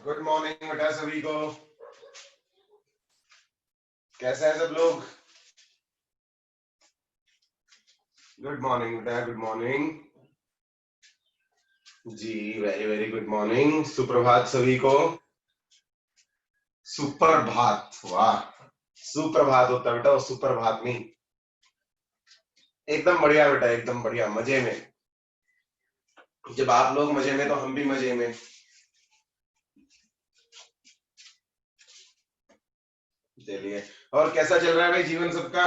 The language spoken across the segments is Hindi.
गुड मॉर्निंग बेटा सभी को। कैसे हैं सब लोग? गुड मॉर्निंग बेटा, गुड मॉर्निंग जी। Very very good morning. सुप्रभात सभी को। सुप्रभात, वाह, सुप्रभात होता बेटा, वो सुप्रभात नहीं। एकदम बढ़िया बेटा, एकदम बढ़िया, मजे में। जब आप लोग मजे में तो हम भी मजे में। चलिए, और कैसा चल रहा है भाई जीवन सबका?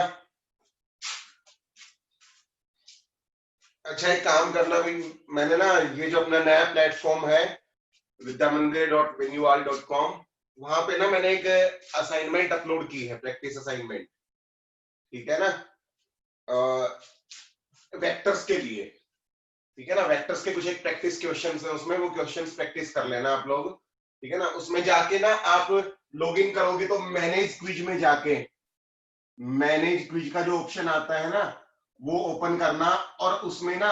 अच्छा, एक काम करना भाई, मैंने ना ये जो अपना नया प्लेटफॉर्म है vidyamandir.venual.com, वहां पे ना मैंने एक असाइनमेंट अपलोड की है, प्रैक्टिस असाइनमेंट, ठीक है ना, वेक्टर्स के लिए। ठीक है ना, वेक्टर्स के कुछ एक प्रैक्टिस क्वेश्चंस है उसमें, वो क्वेश्चंस प्रैक्टिस कर लेना आप लोग। ठीक है ना, उसमें जाके ना आप लॉग इन करोगे तो मैनेज क्विज में जाके मैनेज क्विज का जो ऑप्शन आता है ना, वो ओपन करना, और उसमें ना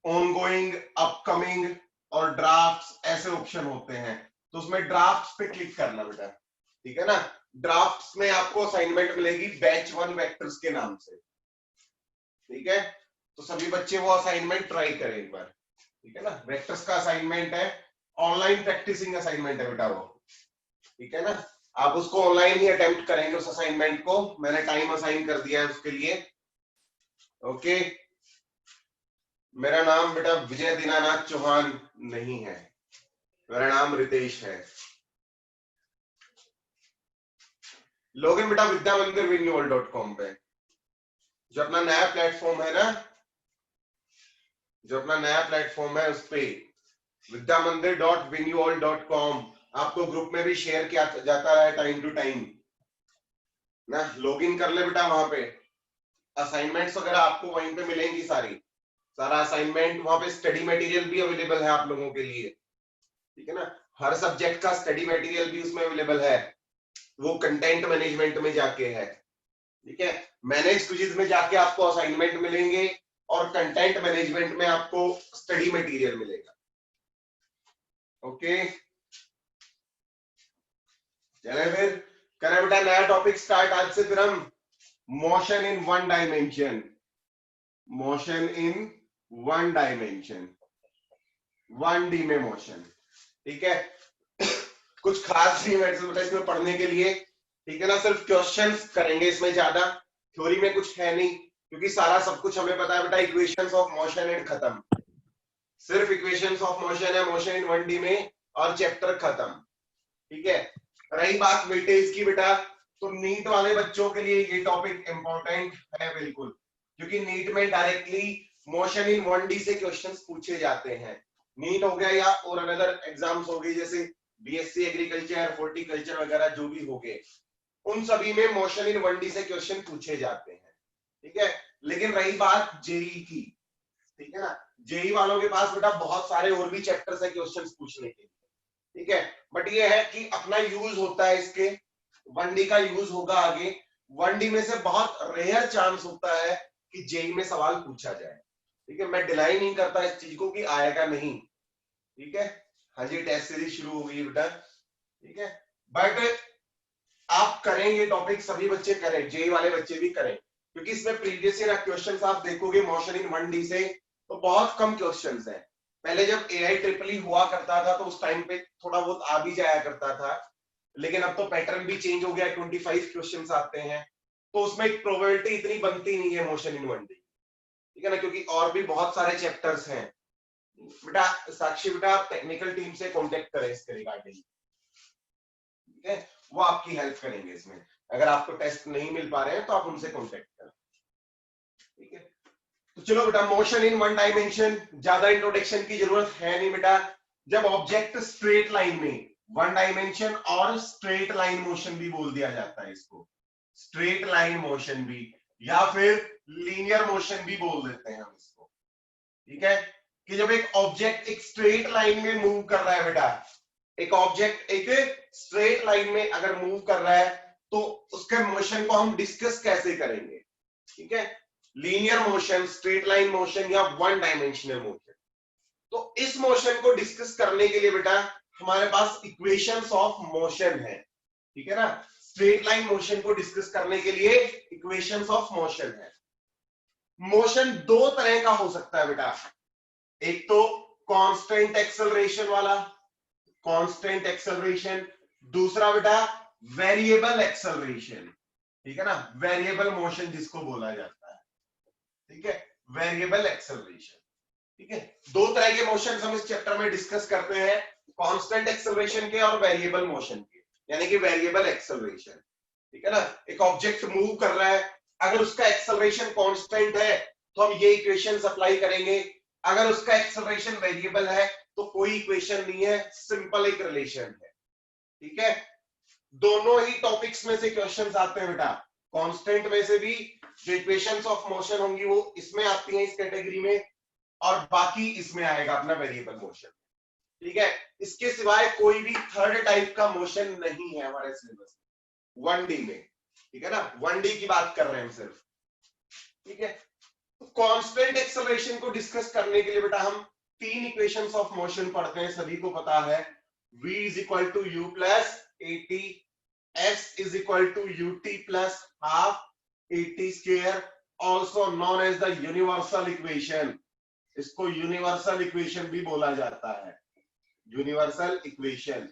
ऑनगोइंग, अपकमिंग और ड्राफ्ट्स ऐसे ऑप्शन होते हैं, तो उसमें ड्राफ्ट्स पे क्लिक करना बेटा। ठीक है ना, ड्राफ्ट्स में आपको असाइनमेंट मिलेगी बैच 1 वेक्टर्स के नाम से। ठीक है, तो सभी बच्चे वो असाइनमेंट ट्राई करें एक बार। ठीक है ना, वेक्टर्स का असाइनमेंट है, ऑनलाइन प्रैक्टिसिंग असाइनमेंट है बेटा वो। ठीक है ना, आप उसको ऑनलाइन ही अटेम्प्ट करेंगे उस असाइनमेंट को। मैंने टाइम असाइन कर दिया है उसके लिए। ओके, मेरा नाम बेटा विजय दीनानाथ चौहान नहीं है, मेरा नाम रितेश है। लॉगिन बेटा vidyamandirvenual.com पे, जो अपना नया प्लेटफॉर्म है ना, जो अपना नया प्लेटफॉर्म है उस पे vidyamandir.venual.com आपको ग्रुप में भी शेयर किया जाता है टाइम टू टाइम ना। लॉगिन कर ले बेटा, वहां पे असाइनमेंट्स वगैरह आपको वहीं पे मिलेंगी सारी, सारा असाइनमेंट वहां पे। स्टडी मटेरियल भी अवेलेबल है आप लोगों के लिए। ठीक है ना, हर सब्जेक्ट का स्टडी मटेरियल भी उसमें अवेलेबल है, वो कंटेंट मैनेजमेंट में जाके है। ठीक है, मैनेज क्विज़ में जाके आपको असाइनमेंट मिलेंगे और कंटेंट मैनेजमेंट में आपको स्टडी मटेरियल मिलेगा। ओके, चले फिर करें बेटा नया टॉपिक स्टार्ट आज से। फिर हम motion in one dimension, motion in one dimension, 1D में मोशन। ठीक है, कुछ खास नहीं है इसमें पढ़ने के लिए। ठीक है ना, सिर्फ क्वेश्चंस करेंगे इसमें, ज्यादा थ्योरी में कुछ है नहीं, क्योंकि सारा सब कुछ हमें पता है बेटा। इक्वेशंस ऑफ मोशन एंड खत्म, सिर्फ इक्वेशंस ऑफ मोशन है मोशन इन 1D में, और चैप्टर खत्म। ठीक है, रही बात वेटेज की बेटा, तो नीट वाले बच्चों के लिए ये टॉपिक इंपॉर्टेंट है बिल्कुल, क्योंकि नीट में डायरेक्टली मोशन इन 1D से क्वेश्चंस पूछे जाते हैं। नीट हो गया या और अनदर एग्जाम्स हो गई, जैसे बीएससी एग्रीकल्चर, हॉर्टिकल्चर वगैरह जो भी हो गए, उन सभी में मोशन इन 1D से क्वेश्चन पूछे जाते हैं। ठीक है, लेकिन रही बात जेई की, ठीक है ना, जेई वालों के पास बेटा बहुत सारे और भी चैप्टर्स है क्वेश्चंस पूछने के लिए। ठीक है, बट ये है कि अपना यूज होता है इसके, 1D का यूज होगा आगे। 1D में से बहुत रेयर चांस होता है कि जेई में सवाल पूछा जाए। ठीक है, मैं डिलाई नहीं करता इस चीज को कि आएगा नहीं। ठीक है, हाँ जी, टेस्ट सीरीज शुरू हो गई बेटा। ठीक है, बट आप करेंगे टॉपिक, सभी बच्चे करें, जेई वाले बच्चे भी करें, क्योंकि इसमें प्रीवियस ईयर क्वेश्चंस आप देखोगे मोशन इन 1D से तो बहुत कम क्वेश्चंस हैं। पहले जब AI हुआ करता था तो उस टाइम पे थोड़ा बहुत आ भी जाया करता था, लेकिन अब तो पैटर्न भी चेंज हो गया, 25 क्वेश्चंस आते हैं, तो उसमें एक प्रोबेबिलिटी इतनी बनती नहीं है मोशन इन 1D। ठीक है ना, क्योंकि और भी बहुत सारे चैप्टर्स हैं बेटा। साक्षी बेटा, आप टेक्निकल टीम से कांटेक्ट करें इसके रिगार्डिंग। ठीक है, वो आपकी हेल्प करेंगे इसमें। अगर आपको टेस्ट नहीं मिल पा रहे हैं तो आप उनसे कांटेक्ट करें। ठीक है, तो चलो बेटा, मोशन इन वन डायमेंशन, ज्यादा इंट्रोडक्शन की जरूरत है नहीं बेटा। जब ऑब्जेक्ट स्ट्रेट लाइन में, वन डायमेंशन और स्ट्रेट लाइन मोशन भी बोल दिया जाता है इसको, स्ट्रेट लाइन मोशन भी, या फिर लीनियर मोशन भी बोल देते हैं हम इसको। ठीक है, कि जब एक ऑब्जेक्ट एक स्ट्रेट लाइन में मूव कर रहा है बेटा, एक ऑब्जेक्ट एक स्ट्रेट लाइन में अगर मूव कर रहा है तो उसके मोशन को हम डिस्कस कैसे करेंगे। ठीक है, linear motion, straight line motion या वन डायमेंशनल मोशन। तो इस मोशन को डिस्कस करने के लिए बेटा हमारे पास इक्वेशंस ऑफ मोशन है, ठीक है ना। स्ट्रेट लाइन मोशन को डिस्कस करने के लिए इक्वेशंस ऑफ मोशन है। मोशन दो तरह का हो सकता है बेटा, एक तो कांस्टेंट एक्सेलरेशन वाला, कांस्टेंट एक्सेलरेशन, दूसरा बेटा वेरिएबल एक्सेलरेशन, ठीक है ना, वेरिएबल मोशन जिसको बोला जाता है, ठीक है, वेरिएबल एक्सेलरेशन, ठीक है। दो तरह के मोशन हम इस चैप्टर में डिस्कस करते हैं, कांस्टेंट एक्सेलरेशन के और वेरिएबल मोशन के, यानी कि वेरिएबल एक्सेलरेशन, ठीक है ना। एक ऑब्जेक्ट मूव कर रहा है, अगर उसका एक्सेलरेशन कांस्टेंट है तो हम ये इक्वेशंस अप्लाई करेंगे, अगर उसका एक्सेलरेशन वेरिएबल है तो कोई इक्वेशन नहीं है, सिंपल एक रिलेशन है, ठीक है। दोनों ही टॉपिक्स में से क्वेश्चंस आते हैं बेटा, कांस्टेंट में से भी जो इक्वेशंस ऑफ मोशन होंगी वो इसमें आती हैं इस कैटेगरी में, और बाकी इसमें आएगा अपना वेरिएबल मोशन, ठीक है। इसके सिवाय कोई भी थर्ड टाइप का मोशन नहीं है हमारे सिलेबस में 1D में, ठीक है ना, 1D की बात कर रहे हैं हम सिर्फ, ठीक है। तो कांस्टेंट एक्सेलरेशन को डिस्कस करने के लिए बेटा हम तीन इक्वेशंस ऑफ मोशन पढ़ते हैं, सभी को पता है, v is equal to u plus a t, s is equal to u t plus half a t square, also known as the universal equation, इसको यूनिवर्सल इक्वेशन भी बोला जाता है, यूनिवर्सल इक्वेशन।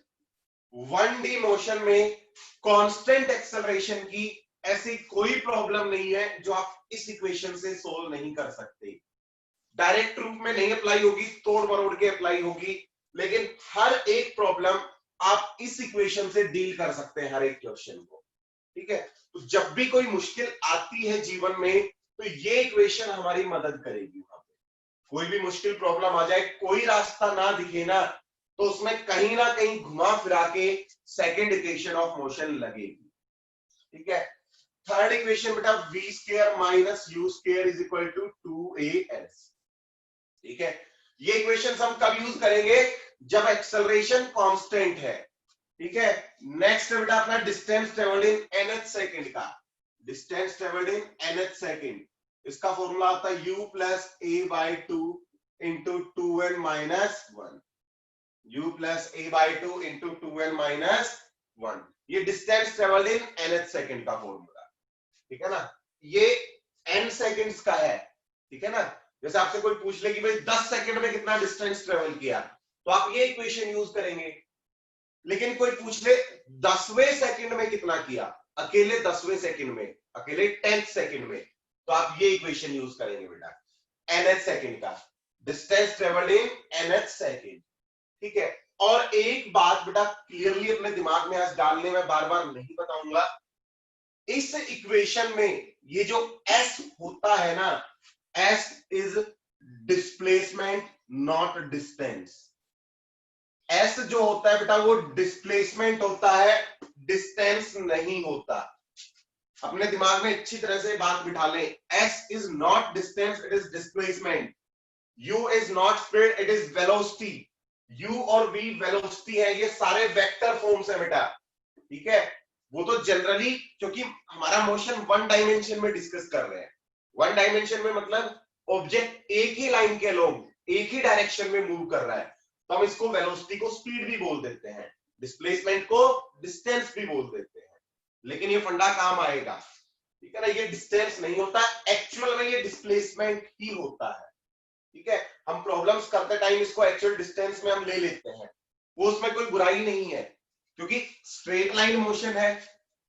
1D मोशन में कांस्टेंट एक्सेलरेशन की ऐसी कोई प्रॉब्लम नहीं है जो आप इस इक्वेशन से सोल्व नहीं कर सकते, डायरेक्ट रूप में नहीं अप्लाई होगी, तोड़ मरोड़ के अप्लाई होगी, लेकिन हर एक प्रॉब्लम आप इस इक्वेशन से डील कर सकते हैं, हर एक क्वेश्चन को, ठीक है। तो जब भी कोई मुश्किल आती है जीवन में तो ये इक्वेशन हमारी मदद करेगी, वहां पे कोई भी मुश्किल प्रॉब्लम आ जाए, कोई रास्ता ना दिखे ना, तो उसमें कहीं ना कहीं घुमा फिरा के सेकेंड इक्वेशन ऑफ मोशन लगेगी, ठीक है। थर्ड इक्वेशन बेटा v square minus u square is equal to 2as, ठीक है। ये इक्वेशंस हम कब यूज करेंगे, जब एक्सेलरेशन कांस्टेंट है, ठीक है। नेक्स्ट बेटा अपना distance travelled in nth second का, distance travelled in nth second, इसका फॉर्मूला आता है u plus a by two into 2n minus 1, u plus a by two into 2n minus 1, ये distance travelled in nth second का फॉर्मूला, ठीक है ना। ये n सेकंड्स का है, ठीक है ना। जैसे आपसे कोई पूछ ले कि भाई 10 सेकंड में कितना डिस्टेंस ट्रेवल किया, तो आप ये इक्वेशन यूज करेंगे, लेकिन कोई पूछ ले 10वें सेकंड में कितना किया, अकेले 10वें सेकंड में, अकेले 10th सेकंड में, तो आप ये इक्वेशन यूज करेंगे बेटा, nth सेकंड का, distance travelled in nth second, ठीक है। और एक बात बेटा क्लियरली अपने दिमाग में आज डालने में बार बार नहीं बताऊंगा, इस इक्वेशन में ये जो s होता है ना, s is displacement not distance, s जो होता है बेटा वो डिस्प्लेसमेंट होता है, डिस्टेंस नहीं होता। अपने दिमाग में अच्छी तरह से बात बिठा लें, s is not distance, it is displacement, u is not speed, it is velocity, u और v वेलोसिटी है, ये सारे वेक्टर फॉर्म्स है बेटा, ठीक है। वो तो जनरली, क्योंकि हमारा मोशन 1 डायमेंशन में डिस्कस कर रहे हैं, 1 डायमेंशन में मतलब ऑब्जेक्ट एक ही लाइन के अलोंग एक ही डायरेक्शन में मूव कर रहा है, तो हम इसको वेलोसिटी को स्पीड भी बोल देते हैं, डिस्प्लेसमेंट को डिस्टेंस भी बोल देते हैं, लेकिन ये फंडा काम आएगा, ठीक है ना। ये डिस्टेंस नहीं होता, एक्चुअल में ये डिस्प्लेसमेंट ही होता है, ठीक है। हम प्रॉब्लम्स करते टाइम इसको एक्चुअल डिस्टेंस में हम ले लेते हैं, वो उसमें कोई बुराई नहीं है, क्योंकि स्ट्रेट लाइन मोशन है,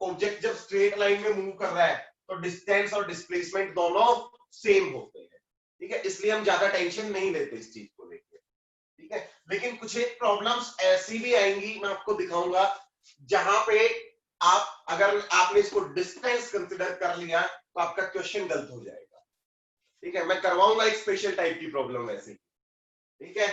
ऑब्जेक्ट जब स्ट्रेट लाइन में मूव कर रहा है तो डिस्टेंस और डिस्प्लेसमेंट दोनों सेम होते हैं, ठीक है। इसलिए हम ज्यादा टेंशन नहीं लेते इस चीज को लेकर, ठीक है। लेकिन कुछ एक प्रॉब्लम्स ऐसी भी आएंगी, मैं आपको दिखाऊंगा, जहां पे आप, अगर आपने इसको डिस्टेंस कंसिडर कर लिया तो आपका क्वेश्चन गलत हो जाएगा, ठीक है। मैं करवाऊंगा एक स्पेशल टाइप की प्रॉब्लम ऐसी, ठीक है।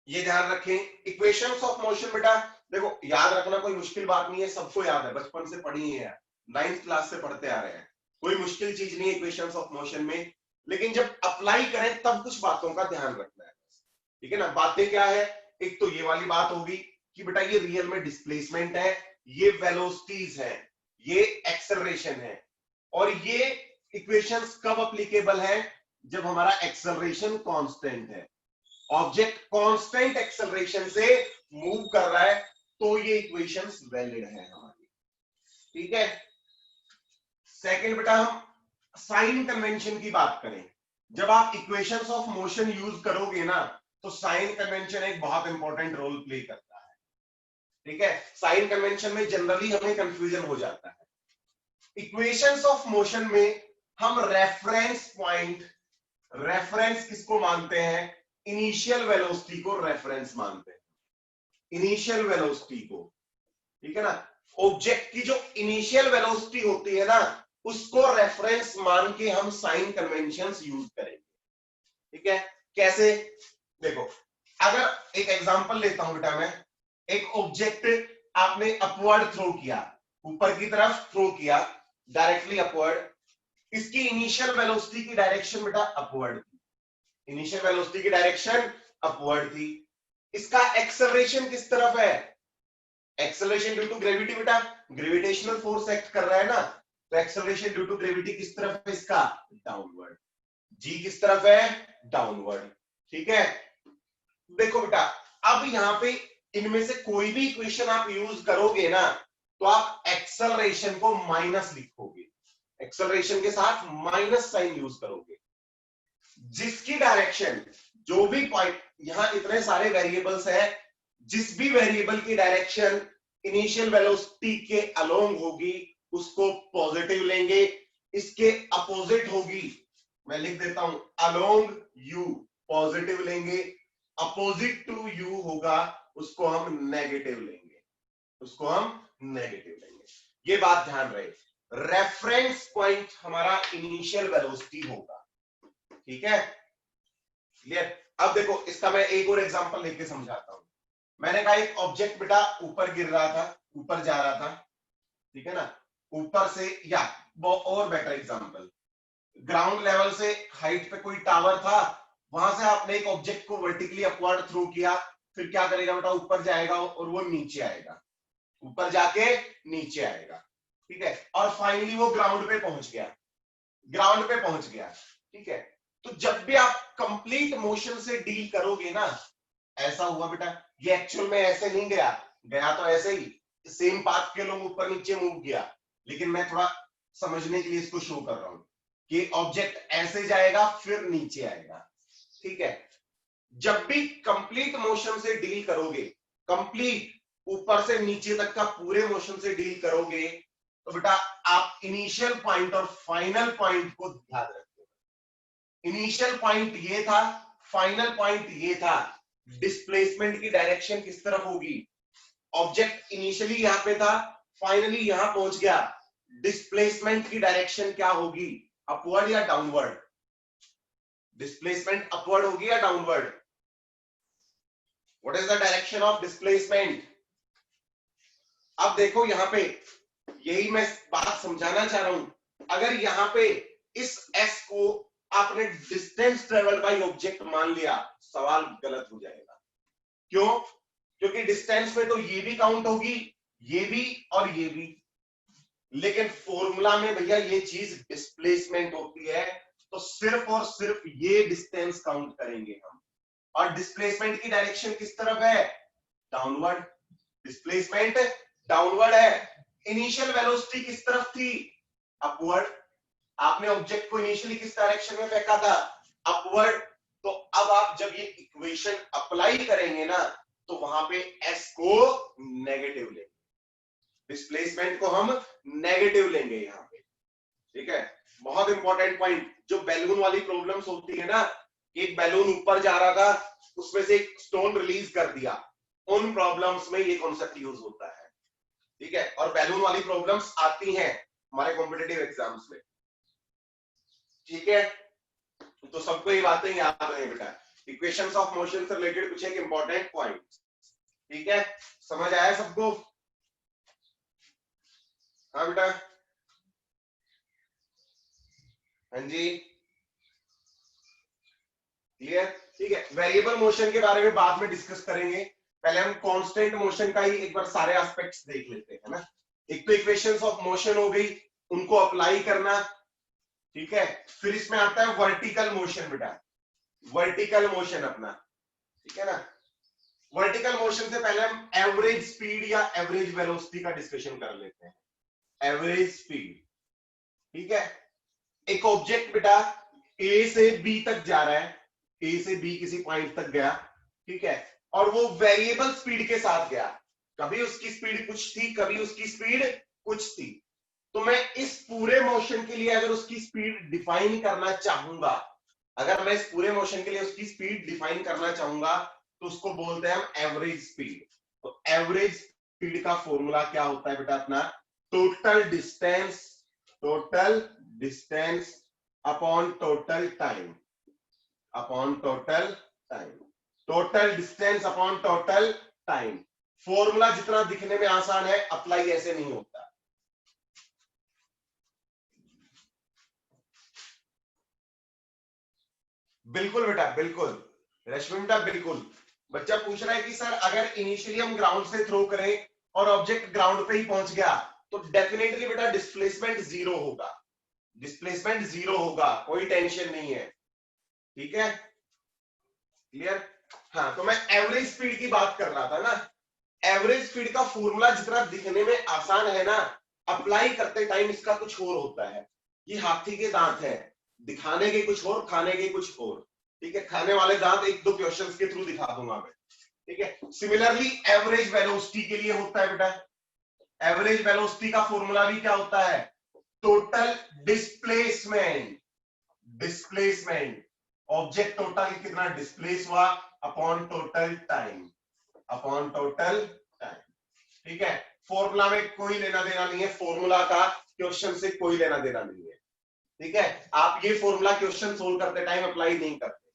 ये ध्यान रखें। इक्वेशंस ऑफ मोशन बेटा देखो याद रखना कोई मुश्किल बात नहीं है, सबको याद है, बचपन से पढ़ी है, 9th क्लास से पढ़ते आ रहे हैं, कोई मुश्किल चीज नहीं है इक्वेशंस ऑफ मोशन में, लेकिन जब अप्लाई करें तब कुछ बातों का ध्यान रखना है, ठीक है ना। बातें क्या है, एक तो ये वाली बात होगी कि बेटा ये रियल में डिस्प्लेसमेंट है, ये वेलोसिटीज है, ये एक्सेलरेशन है, और ये इक्वेशंस कब अप्लीकेबल है, जब हमारा एक्सेलरेशन कांस्टेंट है, ऑब्जेक्ट कांस्टेंट एक्सेलरेशन से मूव कर रहा है तो ये इक्वेशंस वैलिड है हमारी। ठीक है, सेकंड बेटा हम साइन कन्वेंशन की बात करें। जब आप इक्वेशंस ऑफ मोशन यूज करोगे ना तो साइन कन्वेंशन एक बहुत इंपॉर्टेंट रोल प्ले करता है। ठीक है, साइन कन्वेंशन में जनरली हमें कंफ्यूजन हो जाता है। इक्वेशंस ऑफ मोशन में हम रेफरेंस पॉइंट, रेफरेंस किसको मानते हैं? इनिशियल वेलोसिटी को रेफरेंस मानते हैं, इनिशियल वेलोसिटी को। ठीक है ना, ऑब्जेक्ट की जो इनिशियल वेलोसिटी होती है ना उसको रेफरेंस मान के हम साइन कन्वेंशंस यूज करेंगे। ठीक है, कैसे? देखो, अगर एक एग्जांपल लेता हूं बेटा मैं, एक ऑब्जेक्ट आपने अपवर्ड थ्रो किया, ऊपर की तरफ थ्रो किया, डायरेक्टली अपवर्ड, इसकी इनिशियल वेलोसिटी की डायरेक्शन बेटा अपवर्ड थी, इनिशियल वेलोसिटी की डायरेक्शन अपवर्ड थी। इसका एक्सेलरेशन किस तरफ है? एक्सेलरेशन ड्यू टू ग्रेविटी बेटा, ग्रेविटेशनल फोर्स एक्ट कर रहा है ना, तो एक्सेलरेशन ड्यू टू ग्रेविटी किस तरफ है? इसका डाउनवर्ड। जी किस तरफ है? डाउनवर्ड। ठीक है, देखो बेटा, अब यहां पे इनमें से कोई भी इक्वेशन आप यूज करोगे ना तो आप एक्सेलरेशन को माइनस लिखोगे, एक्सेलरेशन के साथ माइनस साइन यूज करोगे। जिसकी डायरेक्शन, जो भी पॉइंट, यहां इतने सारे वेरिएबल्स हैं, जिस भी वेरिएबल की डायरेक्शन इनिशियल वेलोसिटी के अलोंग होगी उसको पॉजिटिव लेंगे, इसके अपोजिट होगी, मैं लिख देता हूं अलोंग यू, पॉजिटिव लेंगे, अपोजिट टू यू होगा उसको हम नेगेटिव लेंगे, उसको हम नेगेटिव लेंगे। ये बात ध्यान रहे, रेफरेंस पॉइंट हमारा इनिशियल वेलोसिटी होगा। ठीक है, क्लियर? अब देखो, इसका मैं एक और एग्जांपल लेके समझाता हूं। मैंने कहा एक ऑब्जेक्ट बेटा ऊपर गिर रहा था, ऊपर जा रहा था, ठीक है ना, ऊपर से, या और बेटर एग्जांपल, ग्राउंड लेवल से हाइट पे कोई टावर था, वहां से आपने एक ऑब्जेक्ट को वर्टिकली अपवर्ड थ्रो किया, फिर क्या करेगा बेटा? ऊपर जाएगा और वो नीचे आएगा, ऊपर जाके नीचे आएगा। ठीक है, और फाइनली वो ग्राउंड पे पहुंच गया, ग्राउंड पे पहुंच गया। ठीक है, तो जब भी आप कंप्लीट मोशन से डील करोगे ना, ऐसा हुआ बेटा, ये एक्चुअल में ऐसे नहीं गया, गया तो ऐसे ही सेम पाथ के लोग ऊपर नीचे मूव किया, लेकिन मैं थोड़ा समझने के लिए इसको शो कर रहा हूं कि ऑब्जेक्ट ऐसे जाएगा फिर नीचे आएगा। ठीक है, जब भी कंप्लीट मोशन से डील करोगे, कंप्लीट ऊपर से नीचे तक का पूरे मोशन से डील करोगे, तो बेटा आप इनिशियल पॉइंट और फाइनल पॉइंट को ध्यान रखो। इनिशियल पॉइंट ये था, फाइनल पॉइंट ये था, डिस्प्लेसमेंट की डायरेक्शन किस तरफ होगी? ऑब्जेक्ट इनिशियली यहां पे था, फाइनली यहां पहुंच गया, डिस्प्लेसमेंट की डायरेक्शन क्या होगी? अपवर्ड या डाउनवर्ड? डिस्प्लेसमेंट अपवर्ड होगी या downward? What is the direction of displacement? अब देखो यहां पे, यही मैं बात समझाना चाह रहा हूं, अगर यहां पे इस s को आपने डिस्टेंस ट्रेवल बाय ऑब्जेक्ट मान लिया, सवाल गलत हो जाएगा। क्यों? क्योंकि डिस्टेंस में तो ये भी काउंट होगी, ये भी और ये भी, लेकिन फॉर्मूला में भैया ये चीज डिस्प्लेसमेंट होती है, तो सिर्फ और सिर्फ ये डिस्टेंस काउंट करेंगे हम। और डिस्प्लेसमेंट की डायरेक्शन किस तरफ है? डाउनवर्ड। डिस्प्लेसमेंट डाउनवर्ड है। इनिशियल वेलोसिटी किस तरफ थी? अपवर्ड। आपने ऑब्जेक्ट को इनिशियली किस डायरेक्शन में फेंका था? अपवर्ड। तो अब आप जब ये इक्वेशन अप्लाई करेंगे ना तो वहां पे s को नेगेटिव लेंगे, डिस्प्लेसमेंट को हम नेगेटिव लेंगे यहां पे। ठीक है, बहुत इंपॉर्टेंट पॉइंट। जो बैलून वाली प्रॉब्लम्स होती है ना, एक बैलून ऊपर जा रहा था, उसमें से एक स्टोन रिलीज कर दिया, उन प्रॉब्लम्स में ये कॉन्सेप्ट यूज होता है। ठीक है, और बैलून वाली प्रॉब्लम्स आती हैं हमारे कॉम्पिटिटिव एग्जाम्स में। ठीक है, तो सबको ये बातें याद रहे बेटा, इक्वेशंस ऑफ मोशन से रिलेटेड कुछ एक इंपॉर्टेंट पॉइंट। ठीक है, समझ आया सबको? हाँ बेटा, हाँ जी, क्लियर? ठीक है, वेरिएबल मोशन के बारे में बाद में डिस्कस करेंगे, पहले हम कांस्टेंट मोशन का ही एक बार सारे एस्पेक्ट्स देख लेते हैं ना। एक तो इक्वेशंस ऑफ मोशन हो गई, उनको अप्लाई करना। ठीक है, फिर इसमें आता है वर्टिकल मोशन बेटा, वर्टिकल मोशन अपना। ठीक है ना, वर्टिकल मोशन से पहले हम एवरेज स्पीड या एवरेज वेलोसिटी का डिस्कशन कर लेते हैं। एवरेज स्पीड, ठीक है। एक ऑब्जेक्ट बेटा ए से बी तक जा रहा है, ए से बी किसी पॉइंट तक गया, ठीक है, और वो वेरिएबल स्पीड के साथ गया। कभी उसकी स्पीड कुछ थी, कभी उसकी स्पीड कुछ थी। तो मैं इस पूरे मोशन के लिए अगर उसकी स्पीड डिफाइन करना चाहूंगा, अगर मैं इस पूरे मोशन के लिए उसकी स्पीड डिफाइन करना चाहूंगा, तो उसको बोलते हैं हम एवरेज स्पीड। तो एवरेज स्पीड का फॉर्मूला क्या होता है बेटा अपना? Total distance upon total time, upon total time, total distance upon total time. Formula जितना दिखने में आसान है, अप्लाई ऐसे नहीं होता। बिल्कुल बेटा, बिल्कुल रश्मि बेटा, बिल्कुल। बच्चा पूछ रहा है कि सर अगर इनिशियली हम ग्राउंड से थ्रो करें और ऑब्जेक्ट ग्राउंड पे ही पहुंच गया, तो डेफिनेटली बेटा डिस्प्लेसमेंट जीरो होगा, डिस्प्लेसमेंट जीरो होगा, कोई टेंशन नहीं है, ठीक है, क्लियर। हाँ, तो मैं एवरेज स्पीड की बात कर रहा था ना। एवरेज स्पीड का फॉर्मूला जितना दिखने में आसान है ना, अप्लाई करते टाइम इसका कुछ और होता है। ये हाथी के दांत है, दिखाने के कुछ और, खाने के कुछ और, ठीक है। खाने वाले दांत एक दो क्वेश्चंस के थ्रू दिखा दूंगा मैं, ठीक है। सिमिलरली एवरेज वेलोसिटी के लिए होता है बेटा, एवरेज वेलोसिटी का फॉर्मूला भी क्या होता है? Total displacement, displacement, object total कितना डिस्प्लेस हुआ upon total time, upon total time, ठीक है। फॉर्मूला में कोई लेना देना नहीं है, फॉर्मूला का क्वेश्चन से कोई लेना देना नहीं है, ठीक है। आप ये फॉर्मूला क्वेश्चन सोल्व करते टाइम अप्लाई नहीं करते,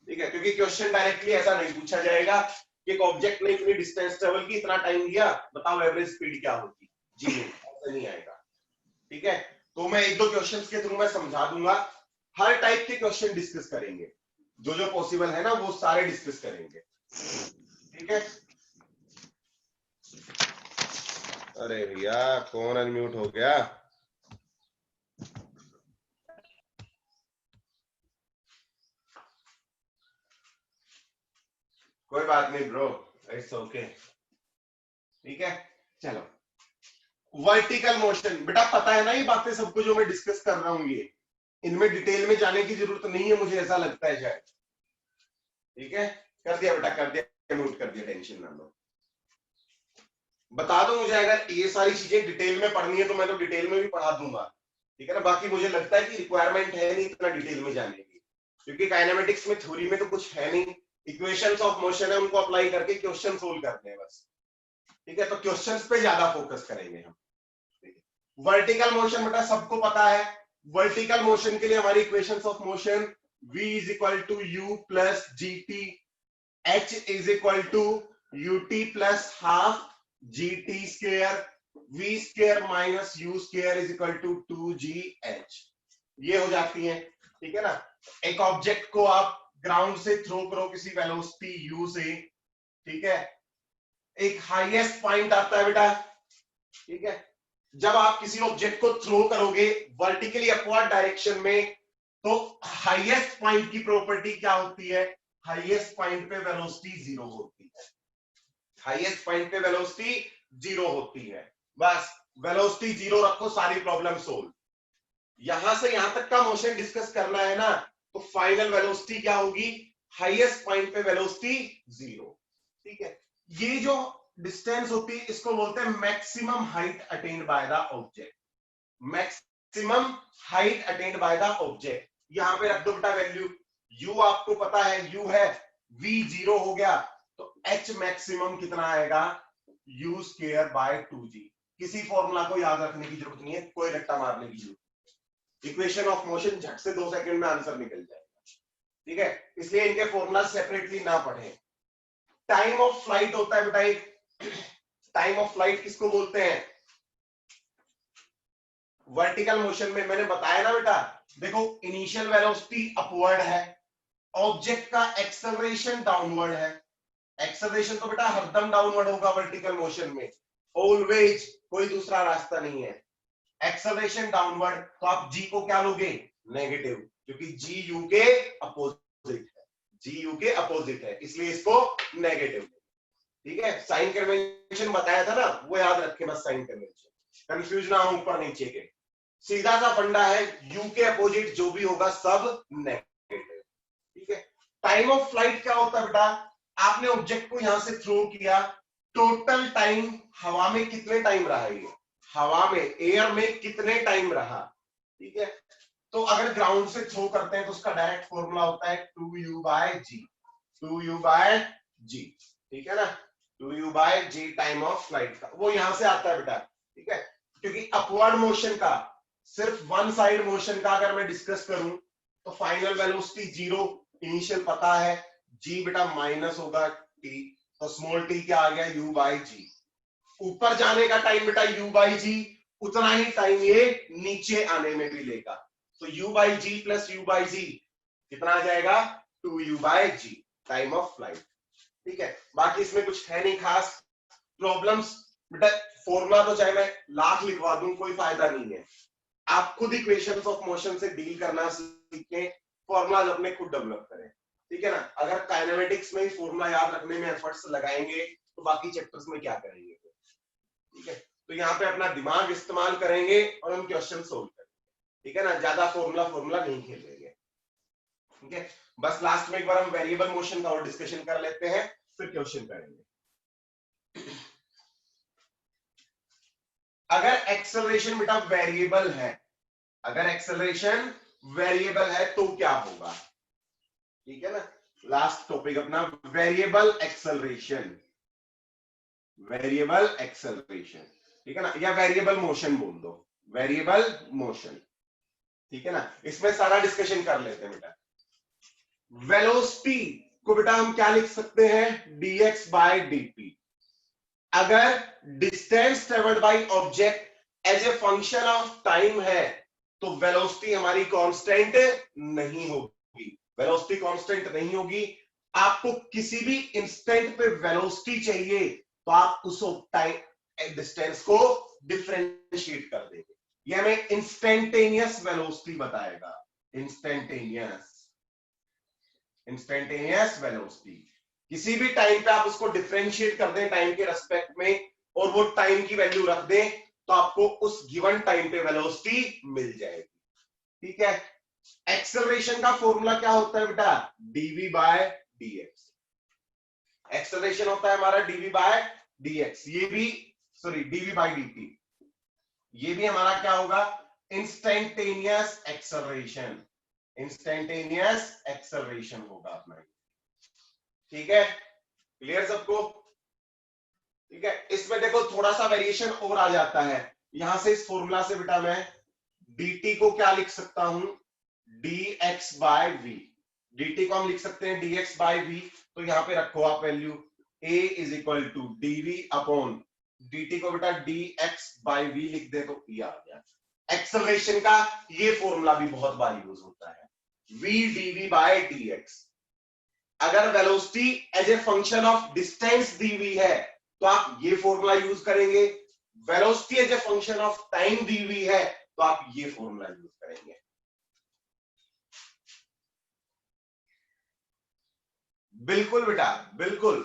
ठीक है, क्योंकि क्वेश्चन डायरेक्टली ऐसा नहीं पूछा जाएगा कि एक ऑब्जेक्ट ने इतनी डिस्टेंस ट्रेवल की, इतना टाइम लिया, बताओ एवरेज स्पीड क्या होगी, जी नहीं, ऐसा नहीं आएगा, ठीक है। तो मैं एक दो क्वेश्चंस के थ्रू मैं समझा दूंगा, हर टाइप के क्वेश्चन डिस्कस करेंगे, जो जो पॉसिबल है ना वो सारे डिस्कस करेंगे, ठीक है। अरे भैया कौन अनम्यूट हो गया? कोई बात नहीं ब्रो, इट्स ओके, ठीक है। चलो, वर्टिकल मोशन बेटा पता है ना, ये बातें सबको जो मैं डिस्कस कर रहा हूं, ये इनमें डिटेल में जाने की जरूरत नहीं है, मुझे ऐसा लगता है शायद, ठीक है। कर दिया बेटा, कर दिया, म्यूट कर दिया, टेंशन ना लो। बता दो मुझे, अगर ये सारी चीजें डिटेल में पढ़नी है तो मैं तो डिटेल में भी पढ़ा दूंगा, ठीक है ना। बाकी मुझे लगता है कि रिक्वायरमेंट है नहीं इतना डिटेल में जाने की, क्योंकि काइनेमेटिक्स में थ्योरी में तो कुछ है नहीं, इक्वेशंस ऑफ मोशन है, उनको अप्लाई करके क्वेश्चन सोल्व करते हैं बस, ठीक है। तो क्वेश्चंस पे ज्यादा फोकस करेंगे हम। वर्टिकल मोशन बेटा सबको पता है, वर्टिकल मोशन के लिए हमारी equations of motion v is equal to u plus g t, h is equal to ut plus half g t square, v square minus u square is equal to 2gh, ये हो जाती है, ठीक है ना। एक ऑब्जेक्ट को आप ग्राउंड से थ्रो करो किसी वेलोसिटी u से, ठीक है, एक हाईएस्ट पॉइंट आता है बेटा, ठीक है। जब आप किसी ऑब्जेक्ट को थ्रो करोगे वर्टिकली अपवर्ड डायरेक्शन में, तो हाईएस्ट पॉइंट की प्रॉपर्टी क्या होती है? हाईएस्ट पॉइंट पे वेलोसिटी जीरो होती है, हाईएस्ट पॉइंट पे वेलोसिटी जीरो होती है, बस वेलोसिटी जीरो रखो, सारी प्रॉब्लम सोल्व। यहां से यहां तक का मोशन डिस्कस करना है ना, तो फाइनल वेलोसिटी क्या होगी? हाईएस्ट पॉइंट पे वेलोसिटी जीरो, ठीक है। ये जो डिस्टेंस होती है इसको बोलते हैं maximum height attend by the object, maximum height attend by the object. यहां पे रख दो बेटा वैल्यू, u आपको पता है u है, v जीरो हो गया, तो h मैक्सिमम कितना आएगा? u square by 2g। किसी फॉर्मूला को याद रखने की जरूरत नहीं है, कोई रट्टा मारने की जरूरत, इक्वेशन ऑफ मोशन झट से 2 सेकंड में आंसर निकल जाएगा, ठीक है। इसलिए इनके फॉर्मूला सेपरेटली ना पढ़ें। टाइम ऑफ फ्लाइट होता है बेटा एक, टाइम ऑफ फ्लाइट किसको बोलते हैं? वर्टिकल मोशन में मैंने बताया ना बेटा, देखो इनिशियल वेलोसिटी अपवर्ड है, ऑब्जेक्ट का एक्सेलरेशन डाउनवर्ड है, एक्सेलरेशन तो बेटा हरदम डाउनवर्ड होगा वर्टिकल मोशन में, ऑलवेज, कोई दूसरा रास्ता नहीं है। एक्सेलरेशन डाउनवर्ड, तो आप जी को क्या लोगे? नेगेटिव, क्योंकि जी यू के अपोजिट है, जी यू के अपोजिट है, इसलिए इसको नेगेटिव। ठीक है, साइन कन्वेंशन बताया था ना, वो याद रखे बस, साइन कन्वेंशन, कंफ्यूज ना हो ऊपर नीचे के। सीधा सा फंडा है, यू के अपोजिट जो भी होगा सब नेगेटिव। ठीक है, टाइम ऑफ फ्लाइट क्या होता है बेटा, आपने ऑब्जेक्ट को यहां से थ्रो किया, टोटल टाइम हवा में कितने टाइम रहा ये, हवा में एयर में कितने टाइम रहा। ठीक है, तो अगर ग्राउंड से थ्रो करते हैं तो उसका डायरेक्ट फॉर्मूला होता है 2u by ji, 2u by जी। ठीक है ना, 2u by g time of flight का, वो यहां से आता है बेटा। ठीक है, क्योंकि अपवर्ड मोशन का, सिर्फ वन साइड मोशन का अगर मैं डिस्कस करूं तो फाइनल वेलोसिटी जीरो, इनिशियल पता है, जी बेटा माइनस होगा टी, तो स्मॉल टी क्या आ गया, यू बाई जी। ऊपर जाने का टाइम बेटा यू बाई जी, उतना ही टाइम ये नीचे आने में भी लेगा, तो u by g plus u by g कितना आ जाएगा, 2u by g time of flight. ठीक है, बाकी इसमें कुछ है नहीं खास प्रॉब्लम्स बेटा, फॉर्मूला तो चाहे मैं लाख लिखवा दूं कोई फायदा नहीं है, आप खुद इक्वेशंस ऑफ मोशन से डील करना सीखें, फॉर्मूलाज अपने खुद डेवलप करें। ठीक है ना, अगर काइनेमेटिक्स में ही फॉर्मूला याद रखने में एफर्ट्स लगाएंगे तो बाकी चैप्टर्स में क्या करेंगे। ठीक है, तो यहाँ पे अपना दिमाग इस्तेमाल करेंगे और हम क्वेश्चन सोल्व करेंगे। ठीक है ना, ज्यादा फॉर्मूला फॉर्मूला नहीं खेलेंगे। ठीक है, बस लास्ट में एक बार हम वेरिएबल मोशन का और डिस्कशन कर लेते हैं, फिर क्वेश्चन करेंगे। अगर एक्सेलरेशन बेटा वेरिएबल है, अगर एक्सेलरेशन वेरिएबल है तो क्या होगा। ठीक है ना, लास्ट टॉपिक अपना वेरिएबल एक्सेलरेशन, वेरिएबल एक्सेलरेशन। ठीक है ना, या वेरिएबल मोशन बोल दो, वेरिएबल मोशन। ठीक है ना, इसमें सारा डिस्कशन कर लेते हैं बेटा। वेलोसिटी को बेटा हम क्या लिख सकते हैं, dx बाय dt। अगर distance travelled by object as a function of time है तो वेलोसिटी हमारी कांस्टेंट नहीं होगी, वेलोसिटी कांस्टेंट नहीं होगी। आपको किसी भी इंस्टेंट पे वेलोसिटी चाहिए तो आप उस टाइम डिस्टेंस को डिफरेंशिएट कर देंगे, ये हमें इंस्टेंटेनियस वेलोसिटी बताएगा, इंस्टेंटेनियस, इंस्टेंटेनियस वेलोसिटी। किसी भी टाइम पे आप उसको डिफरेंशिएट कर दें टाइम के रेस्पेक्ट में और वो टाइम की वैल्यू रख दें तो आपको उस गिवन टाइम पे वेलोसिटी मिल जाएगी। ठीक है, एक्सेलरेशन का फॉर्मूला क्या होता है बेटा, dv बाय dx। एक्सेलरेशन होता है हमारा dv बाय dx, ये भी सॉरी dv बाय dt, ये भी हमारा क्या होगा, इंस्टेंटेनियस एक्सेलरेशन, इंस्टेंटेनियस एक्सेलरेशन होगा अपना। ठीक है, क्लियर सबको। ठीक है, इसमें देखो थोड़ा सा वेरिएशन और आ जाता है, यहां से इस फॉर्मूला से बेटा मैं dt को क्या लिख सकता हूं, dx बाय v, dt को हम लिख सकते हैं dx बाय v, तो यहां पे रखो आप value a is equal to dv upon dt को बेटा dx बाय v लिख दे तो ये आ गया। एक्सेलरेशन का ये फॉर्मूला भी बहुत बार यूज होता है, v dv बाय dx। अगर velocity as a function of distance दी हुई है तो आप ये फॉर्मूला यूज करेंगे, velocity as a function of time दी हुई है तो आप ये फॉर्मूला यूज करेंगे। बिल्कुल बेटा, बिल्कुल।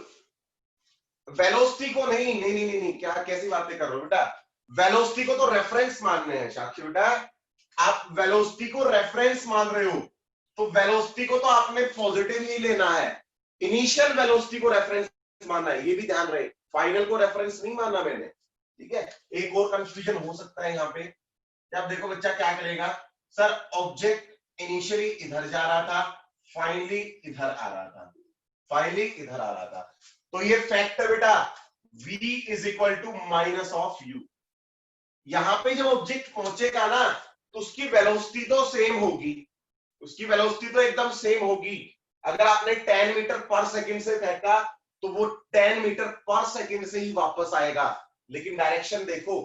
वेलोसिटी को नहीं नहीं नहीं नहीं, नहीं। क्या कैसी बातें कर रहे हो बेटा, वेलोसिटी को तो रेफरेंस मानने हैं साक्षी बेटा, आप वेलोसिटी को रेफरेंस मान रहे हो तो वेलोसिटी को तो आपने पॉजिटिव ही लेना है, इनिशियल वेलोसिटी को रेफरेंस मानना है, ये भी ध्यान रहे, फाइनल को रेफरेंस नहीं मानना मैंने। ठीक है, एक और कंफ्यूजन हो सकता है यहाँ पे, अब देखो बच्चा क्या करेगा, सर ऑब्जेक्ट इनिशियली इधर जा रहा था, फाइनली इधर आ रहा था, फाइनली इधर आ रहा था, तो ये फैक्ट है बेटा v is equal to minus of u। यहां पे जब ऑब्जेक्ट पहुंचेगा ना तो उसकी वेलोसिटी तो सेम होगी, उसकी वेलोसिटी तो एकदम सेम होगी। अगर आपने 10 मीटर पर सेकंड से फेंका तो वो 10 मीटर पर सेकंड से ही वापस आएगा, लेकिन डायरेक्शन देखो,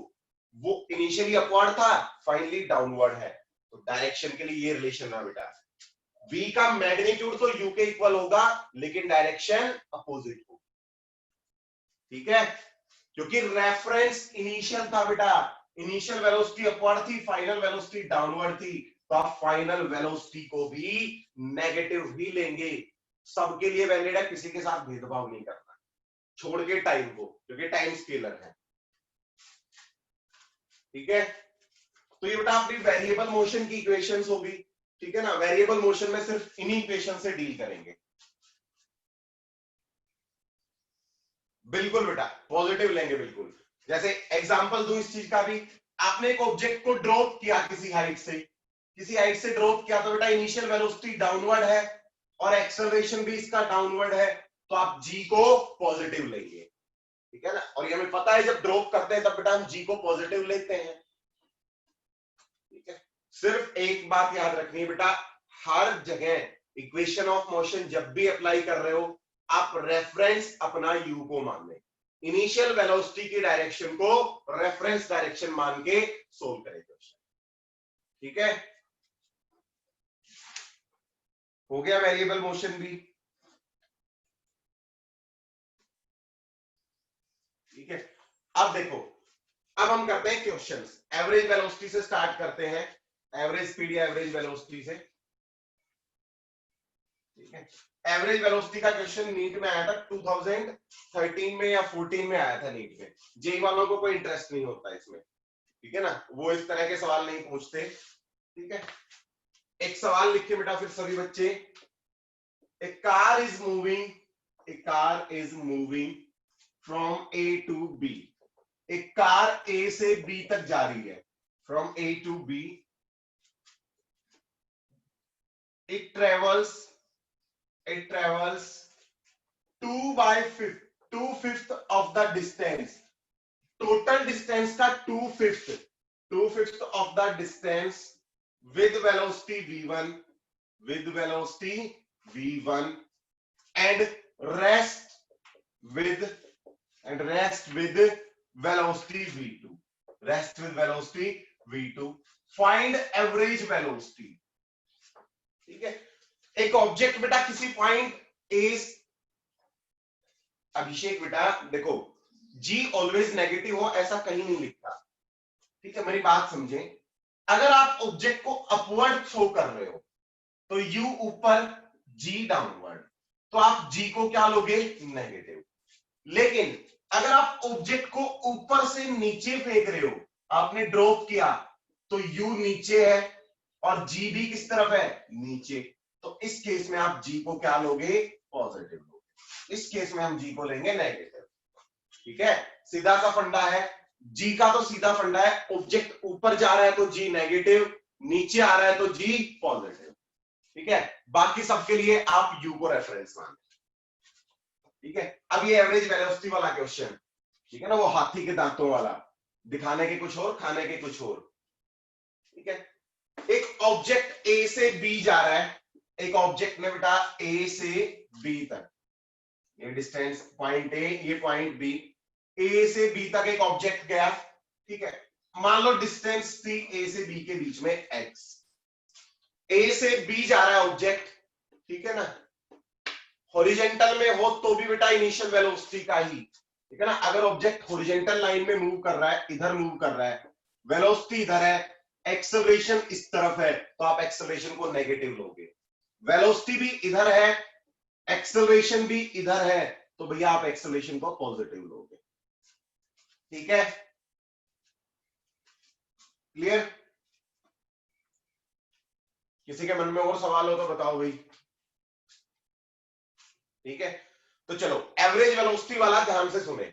वो इनिशियली अपवर्ड था, फाइनली डाउनवर्ड है, तो डायरेक्शन के लिए ये रिलेशन रहा बेटा, v का मैग्नीट्यूड तो u के इक्वल होगा लेकिन डायरेक्शन अपोजिट होगी। ठीक है, क्योंकि रेफरेंस इनिशियल था बेटा, इनिशियल वेलोसिटी अपवर्ड थी, फाइनल वेलोसिटी डाउनवर्ड थी, तो आप फाइनल वेलोसिटी को भी नेगेटिव ही लेंगे, सबके लिए वैलिड है, किसी के साथ भेदभाव नहीं करना। छोड़ के टाइम को, क्योंकि टाइम स्केलर है। ठीक है, तो ये बेटा अपनी वेरिएबल मोशन की इक्वेशंस होगी। ठीक है ना, वेरिएबल मोशन में सिर्फ इन्हीं इक्वेशन से डील करेंगे। बिल्कुल बेटा, पॉजिटिव लेंगे बिल्कुल। जैसे एग्जांपल दूं इस चीज का भी, आपने एक ऑब्जेक्ट को ड्रॉप किया किसी हाइट से ड्रॉप किया, तो बेटा इनिशियल वेलोसिटी डाउनवर्ड है और एक्सेलरेशन भी इसका डाउनवर्ड है, तो आप जी को पॉजिटिव लेंगे। ठीक है ना, और ये हमें पता है जब ड्रॉप करते हैं तब बेटा हम जी को पॉजिटिव लेते हैं। ठीक है, सिर्फ एक बात याद रखनी है बेटा, हर जगह इक्वेशन ऑफ मोशन जब भी अप्लाई कर रहे हो, आप रेफरेंस अपना यू को मान लें। इनिशियल वेलोसिटी की डायरेक्शन को रेफरेंस डायरेक्शन मान के सोल्व करें क्वेश्चन। ठीक है, हो गया वेरिएबल मोशन भी। ठीक है, अब देखो, अब हम करते हैं क्वेश्चंस। एवरेज वेलोसिटी से स्टार्ट करते हैं, एवरेज स्पीड या एवरेज वेलोसिटी से। ठीक है, एवरेज वेलोसिटी का क्वेश्चन नीट में आया था 2013 में या 14 में आया था नीट में। जेई वालों को कोई इंटरेस्ट नहीं होता इसमें। ठीक है ना, वो इस तरह के सवाल नहीं पूछते। ठीक है, एक सवाल लिख के बेटा फिर सभी बच्चे, a car is moving from A to B. एक कार ए से बी तक जा रही है, from A to B. It travels 2/5 of the distance, total distance का 2/5 of the distance with velocity v1 and rest with velocity v2 find average velocity। ठीक है, एक ऑब्जेक्ट बेटा किसी पॉइंट ए, अभिषेक बेटा देखो, जी ऑलवेज नेगेटिव हो ऐसा कहीं नहीं लिखता। ठीक है, मेरी बात समझे, अगर आप ऑब्जेक्ट को अपवर्ड थ्रो कर रहे हो तो यू ऊपर, जी डाउनवर्ड, तो आप जी को क्या लोगे, नेगेटिव। लेकिन अगर आप ऑब्जेक्ट को ऊपर से नीचे फेंक रहे हो, आपने ड्रॉप किया, तो यू नीचे है और जी भी किस तरफ है, नीचे, तो इस केस में आप जी को क्या लोगे, पॉजिटिव लोगे। इस केस में हम जी को लेंगे नेगेटिव। ठीक है, सीधा सा फंडा है, जी का तो सीधा फंडा है, ऑब्जेक्ट ऊपर जा रहा है तो जी नेगेटिव, नीचे आ रहा है तो जी पॉजिटिव। ठीक है, बाकी सबके लिए आप यू को रेफरेंस मान। ठीक है, अब ये एवरेज वेलोसिटी वाला क्वेश्चन, ठीक है ना, वो हाथी के दांतों वाला, दिखाने के कुछ और, खाने के कुछ और। ठीक है, एक ऑब्जेक्ट ए से बी जा रहा है, एक ऑब्जेक्ट में बेटा ए से बी तक, ये डिस्टेंस पॉइंट ए, ये पॉइंट बी, ए से बी तक एक ऑब्जेक्ट गया। ठीक है, मान लो डिस्टेंस थी ए से बी के बीच में एक्स, ए से बी जा रहा है ऑब्जेक्ट। ठीक है ना, हॉरिजेंटल में हो तो भी बेटा इनिशियल वेलोसिटी का ही। ठीक है ना, अगर ऑब्जेक्ट हॉरिजेंटल लाइन में मूव कर रहा है, इधर मूव कर रहा है, वेलोसिटी इधर है, एक्सेलरेशन इस तरफ है, तो आप एक्सेलरेशन को नेगेटिव लोगे। वेलोसिटी भी इधर है, एक्सेलरेशन भी इधर है, तो भैया आप एक्सेलरेशन को पॉजिटिव लोगे। ठीक है, क्लियर? किसी के मन में और सवाल हो तो बताओ भाई। ठीक है, तो चलो एवरेज वेलोसिटी वाला ध्यान से सुने।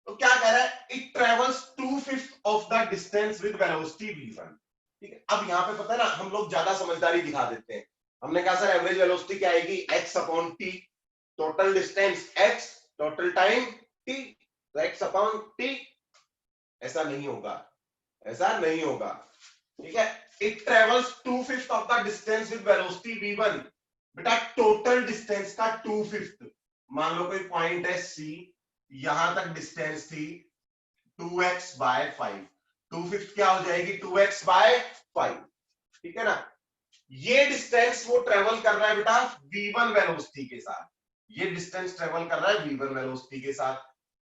तो क्या कह रहा है, it travels 2/5 of the distance with velocity v1। ठीक है, अब यहाँ पे पता है ना, हम लोग ज्यादा समझदारी दिखा देते हैं। हमने कहा सर एवरेज वेलोसिटी क्या आएगी, x upon T, total distance x, total time t, तो x अपॉन टी। ऐसा नहीं होगा, ऐसा नहीं होगा। ठीक है, it travels 2/5 of the distance with velocity v1, बेटा टोटल डिस्टेंस का 2/5। मान लो कोई पॉइंट है C, यहां तक डिस्टेंस थी 2x/5, 2/5 क्या हो जाएगी, 2x/5। ठीक है ना, ये डिस्टेंस वो ट्रेवल कर रहा है बेटा v1 वेलोसिटी के साथ, ये डिस्टेंस ट्रेवल कर रहा है v1 वेलोसिटी के साथ।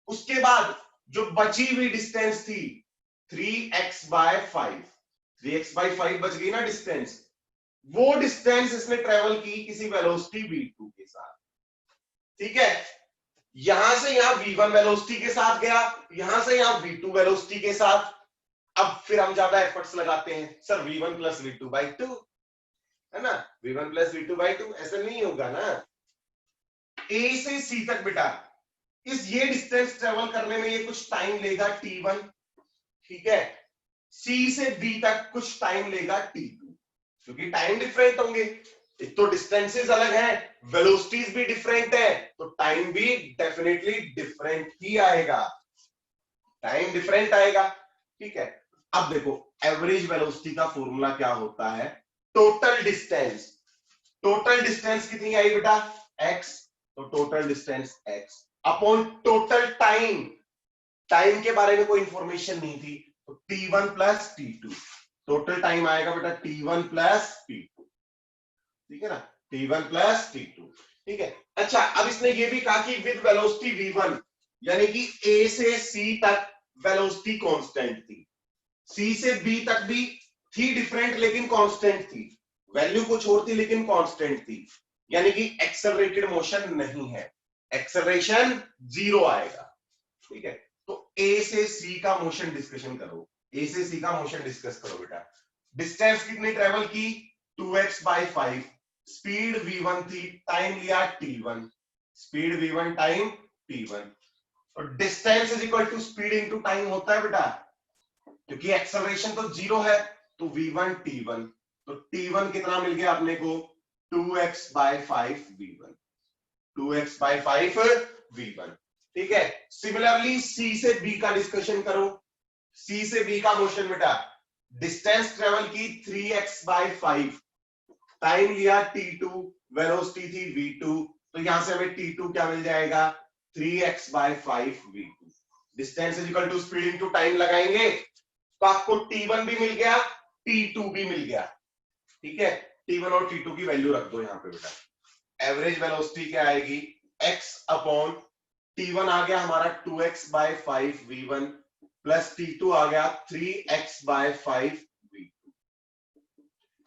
उसके बाद जो बची हुई डिस्टेंस थी 3x/5, 3x/5 बच गई ना डिस्टेंस, वो डिस्टेंस इसने ट्रेवल की किसी वेलोसिटी v2 के साथ। ठीक है, यहां से यहां v1 वेलोसिटी के साथ गया, यहां से यहां v2 वेलोसिटी के साथ। अब फिर हम ज्यादा एफर्ट्स लगाते हैं, sir v1 plus v2 by 2, है ना, v1 प्लस v2 बाई 2, ऐसा नहीं होगा ना। ए से सी तक बेटा ये डिस्टेंस ट्रेवल करने में ये कुछ टाइम लेगा t1, ठीक है। सी से बी तक कुछ टाइम लेगा t2, क्योंकि टाइम डिफरेंट होंगे। एक तो डिस्टेंसेस अलग है, वेलोसिटीज भी डिफरेंट है, तो टाइम भी डेफिनेटली डिफरेंट ही आएगा, टाइम डिफरेंट आएगा, ठीक है। अब देखो एवरेज वेलोसिटी का फॉर्मूला क्या होता है, टोटल डिस्टेंस। टोटल डिस्टेंस कितनी आई बेटा, x, तो total distance x upon total time. Time के बारे में कोई इंफॉर्मेशन नहीं थी, तो t1 plus t2, total time आएगा बेटा t1 प्लस t2, ठीक है ना, t1 प्लस t2, ठीक है। अच्छा, अब इसने ये भी कहा कि विद वेलोसिटी v1, यानी कि a से c तक वेलोसिटी कांस्टेंट थी, c से b तक भी थी डिफरेंट लेकिन कांस्टेंट थी, वैल्यू कुछ और थी लेकिन कांस्टेंट थी, यानी कि एक्सेलरेटेड मोशन नहीं है, एक्सेलरेशन 0 आएगा, ठीक है। तो a से c का मोशन डिस्कशन करो, a से c का मोशन डिस्कस करो बेटा। डिस्टेंस कितनी ट्रेवल की, 2x बाई 5, स्पीड v1 थी, टाइम लिया t1, speed v1 time t1, और distance is equal to speed into time होता है बेटा, क्योंकि एक्सेलरेशन तो 0 है, तो v1 t1, तो t1 कितना मिल गया अपने को, 2x by 5 v1, 2x by 5 v1, ठीक है। सिमिलरली सी से बी का डिस्कशन करो, सी से बी का मोशन बेटा, डिस्टेंस ट्रेवल की 3x बाई 5, टाइम लिया t2, वेलोसिटी थी v2, तो यहां से हमें t2 क्या मिल जाएगा, 3x by 5 v2, distance is equal to speed into time लगाएंगे तो आपको t1 भी मिल गया, t2 भी मिल गया, ठीक है। t1 और t2 की वैल्यू रख दो यहां पे बेटा, एवरेज वेलोसिटी क्या आएगी, x अपॉन t1 आ गया हमारा 2x by 5 v1 plus t2 आ गया 3x बाई 5 v2,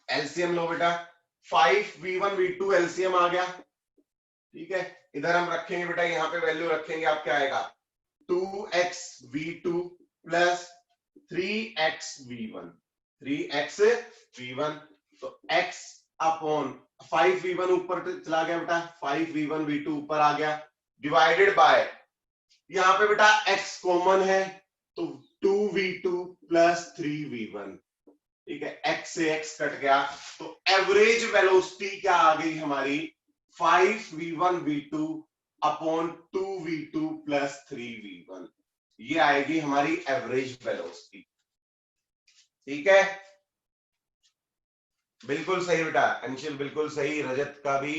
एलसीएम लो बेटा, 5 v1 v2 एलसीएम आ गया, ठीक है। इधर हम रखेंगे बेटा, यहां पे वैल्यू रखेंगे, आप क्या आएगा, 2x v2 plus 3x v1, 3x v1, तो x अपॉन 5 v1 ऊपर चला गया बेटा, 5 v1 v2 ऊपर आ गया, डिवाइडेड बाय, यहां पे बेटा x कॉमन है, तो 2v2 प्लस 3v1, ठीक है, x से x कट गया, तो एवरेज वेलोसिटी क्या आ गई हमारी, 5v1 v2 upon 2v2 plus 3v1, ये आएगी हमारी एवरेज वेलोसिटी, ठीक है। बिल्कुल सही बेटा अंशुल, बिल्कुल सही, रजत का भी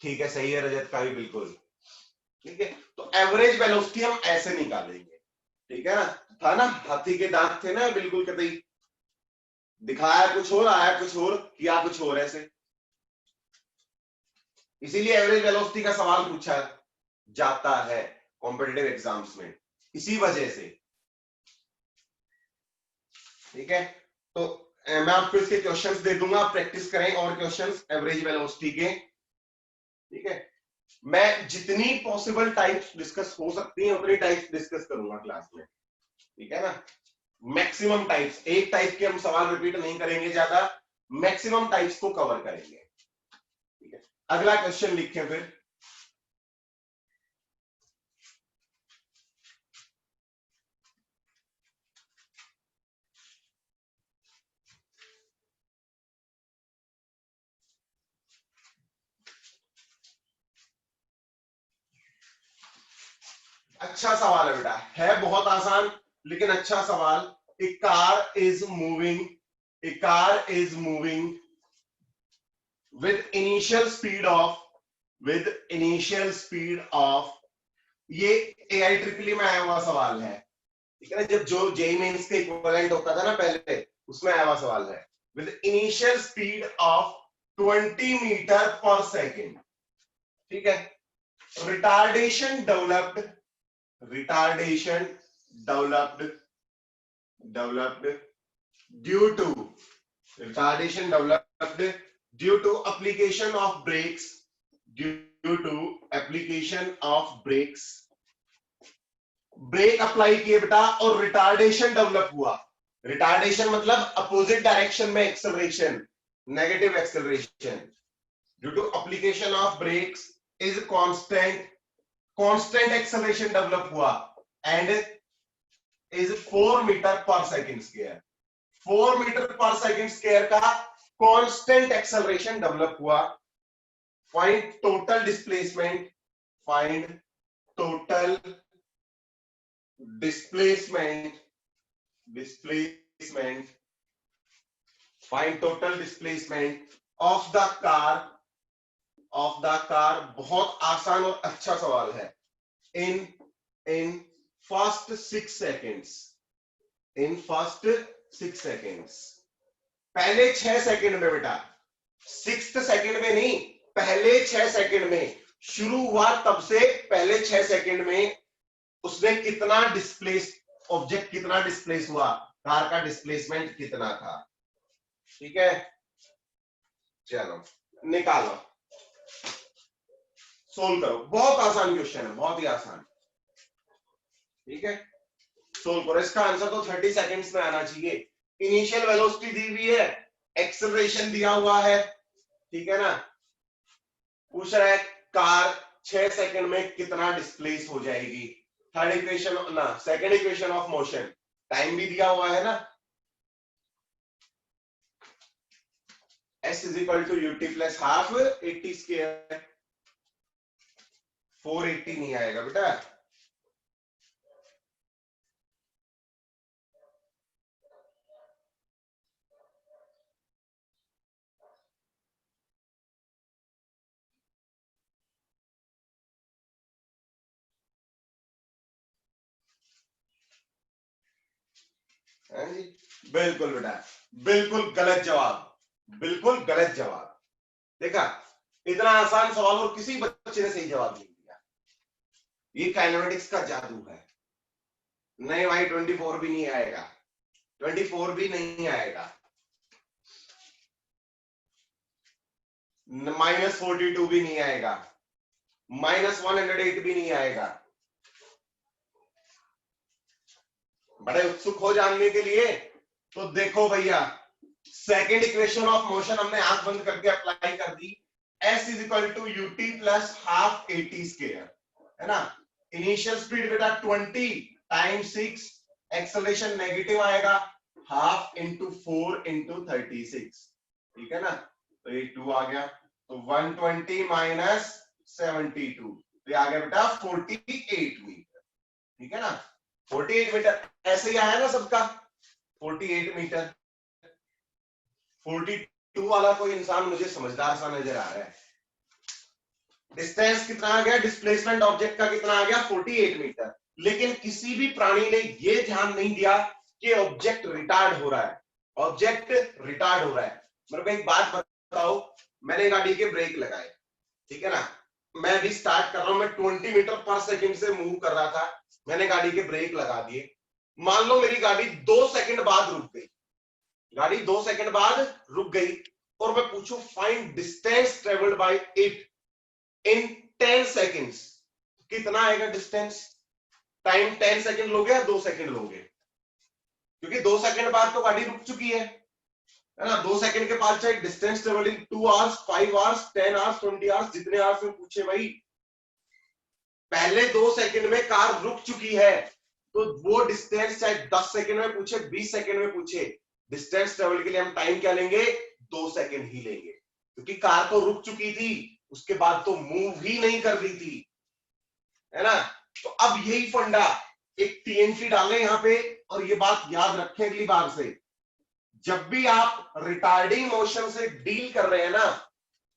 ठीक है, सही है, रजत का भी बिल्कुल ठीक है। तो एवरेज वेलोसिटी हम ऐसे निकालेंगे, ठीक है ना, था ना, हाथी के दांत थे ना, बिल्कुल कतई, दिखाया कुछ और, आया कुछ और, किया कुछ और, ऐसे, इसीलिए एवरेज वेलोसिटी का सवाल पूछा जाता है कॉम्पिटिटिव एग्जाम्स में, इसी वजह से, ठीक है। तो मैं आपको इसके क्वेश्चंस दे दूंगा, प्रैक्टिस करें और क्वेश्चंस एवरेज वेलोसिटी के, ठीक है। मैं जितनी पॉसिबल टाइप्स डिस्कस हो सकती हैं उतनी टाइप्स डिस्कस करूंगा क्लास में, ठीक है ना, मैक्सिमम टाइप्स, एक टाइप के हम सवाल रिपीट नहीं करेंगे ज्यादा, मैक्सिमम टाइप्स को कवर करेंगे, ठीक है। अगला क्वेश्चन लिखें फिर, अच्छा सवाल है बेटा, है बहुत आसान लेकिन अच्छा सवाल। A car is moving, a car is moving with initial speed of, with initial speed of, ये AIEEE में आया हुआ सवाल है, ठीक है ना, जब जो जेईई मेंस के इक्विवेलेंट होता था ना पहले, उसमें आया हुआ सवाल है, with initial speed of 20 metre पर सेकेंड, ठीक है, retardation developed, retardation developed, developed due to, retardation developed due to application of brakes, due to application of brakes, brake apply किए बेटा और रिटार्डेशन डेवलप हुआ। रिटार्डेशन मतलब अपोजिट डायरेक्शन में acceleration, negative acceleration. Due to application of brakes is constant acceleration develop हुआ and is 4 metre per second square. 4 metre per second square का कांस्टेंट एक्सेलरेशन डेवलप हुआ। Find total displacement, find total displacement, find total displacement of the car, बहुत आसान और अच्छा सवाल है। in first 6 seconds, पहले 6 सेकंड में बेटा, 6th सेकंड में नहीं, पहले 6 सेकंड में शुरू हुआ, तब से पहले 6 सेकंड में उसने कितना डिस्प्लेस, ऑब्जेक्ट कितना डिस्प्लेस हुआ, कार का डिस्प्लेसमेंट कितना था। ठीक है, चलो निकालो, सोल्व करो। बहुत आसान क्वेश्चन है, बहुत ही आसान। ठीक है, सोल्व करो। इसका आंसर तो 30 सेकंड्स में आना चाहिए। इनिशियल वेलोसिटी दी हुई है, एक्सेलरेशन दिया हुआ है, ठीक है ना। पूछ रहा है कार 6 सेकंड में कितना डिस्प्लेस हो जाएगी। थर्ड इक्वेशन ना, second equation of motion, time भी दिया हुआ है ना। s is equal to ut plus half 80 square. 480 नहीं आएगा बेटा, बिल्कुल बेटा, बिल्कुल गलत जवाब, बिल्कुल गलत जवाब। देखा, इतना आसान सवाल और किसी बच्चे ने सही जवाब नहीं दिया। ये काइनेमेटिक्स का जादू है। नहीं भाई, 24 भी नहीं आएगा, 24 भी नहीं आएगा, -42 भी नहीं आएगा, -108 भी नहीं आएगा। बड़े उत्सुक हो जानने के लिए, तो देखो भैया, सेकेंड इक्वेशन ऑफ मोशन हमने आंख बंद करके अप्लाई कर दी। s is equal to ut plus half 80 square, है ना। इनिशियल स्पीड बेटा 20 टाइम्स 6, एक्सेलरेशन नेगेटिव आएगा, हाफ इंटू 4 इंटू 36, ठीक है ना। तो ये 2 आ गया, तो 120 माइनस 72, तो ये आ गया बेटा 48 मीटर, ठीक है ना। 48 मीटर ऐसे ही आया ना सबका, 48 मीटर। 42 वाला कोई इंसान मुझे समझदार सा नजर आ रहा है। डिस्टेंस कितना आ गया, डिस्प्लेसमेंट ऑब्जेक्ट का कितना आ गया, 48 मीटर। लेकिन किसी भी प्राणी ने यह ध्यान नहीं दिया कि ऑब्जेक्ट रिटार्ड हो रहा है, ऑब्जेक्ट रिटार्ड हो रहा है। मेरे को एक बात बताओ, मैंने गाड़ी के ब्रेक लगाए, ठीक है ना, मैं अभी स्टार्ट कर रहा हूं, मैं 20 मीटर पर सेकंड से मूव कर रहा था, मैंने गाड़ी के ब्रेक लगा दिए। मान लो मेरी गाड़ी 2 सेकंड बाद रुक गई, गाड़ी 2 सेकंड बाद रुक गई, और मैं पूछूं find distance travelled bye it in 10 seconds, कितना आएगा डिस्टेंस। टाइम 10 सेकंड लोगे या 2 सेकंड लोगे, क्योंकि 2 सेकंड बाद तो गाड़ी रुक चुकी है ना। 2 सेकंड के बाद चाहे distance travelling 2 hours, 5 hours, 10 hours, 20 hours, जितने आवर्स में पूछे भाई, पहले 2 सेकंड में कार रुक चुकी है, तो वो डिस्टेंस चाहे 10 सेकंड में पूछे, 20 सेकंड में पूछे, डिस्टेंस ट्रेवल के लिए हम टाइम क्या लेंगे, 2 सेकंड ही लेंगे, क्योंकि कार तो रुक चुकी थी, उसके बाद तो मूव ही नहीं कर रही थी, है ना। तो अब यही फंडा, एक टीएनसी डालें यहां पे, और ये बात याद रखें अगली बार से, जब भी आप रिटार्डिंग मोशन से डील कर रहे हैं ना,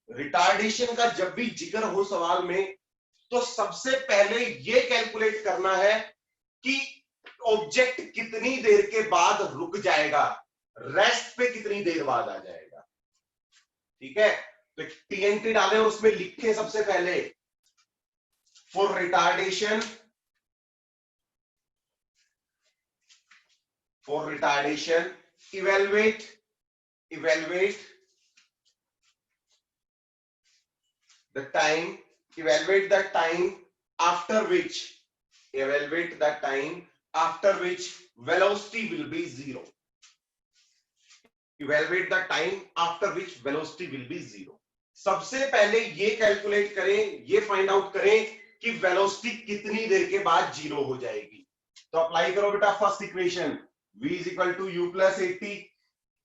रिटार्डेशन का जब भी जिक्र हो सवाल में, तो सबसे पहले ये कैलकुलेट करना है कि ऑब्जेक्ट कितनी देर के बाद रुक जाएगा, रेस्ट पे कितनी देर बाद आ जाएगा, ठीक है। तो टीएनटी डालें और उसमें लिखे सबसे पहले for retardation, evaluate the time, evaluate the time after which, evaluate the time after which velocity will be zero. Evaluate the time after which velocity will be zero. सबसे पहले ये कैलकुलेट करें, ये फाइंड आउट करें कि वेलोसिटी कितनी देर के बाद जीरो हो जाएगी. तो अप्लाई करो बेटा first equation, v is equal to u plus 80.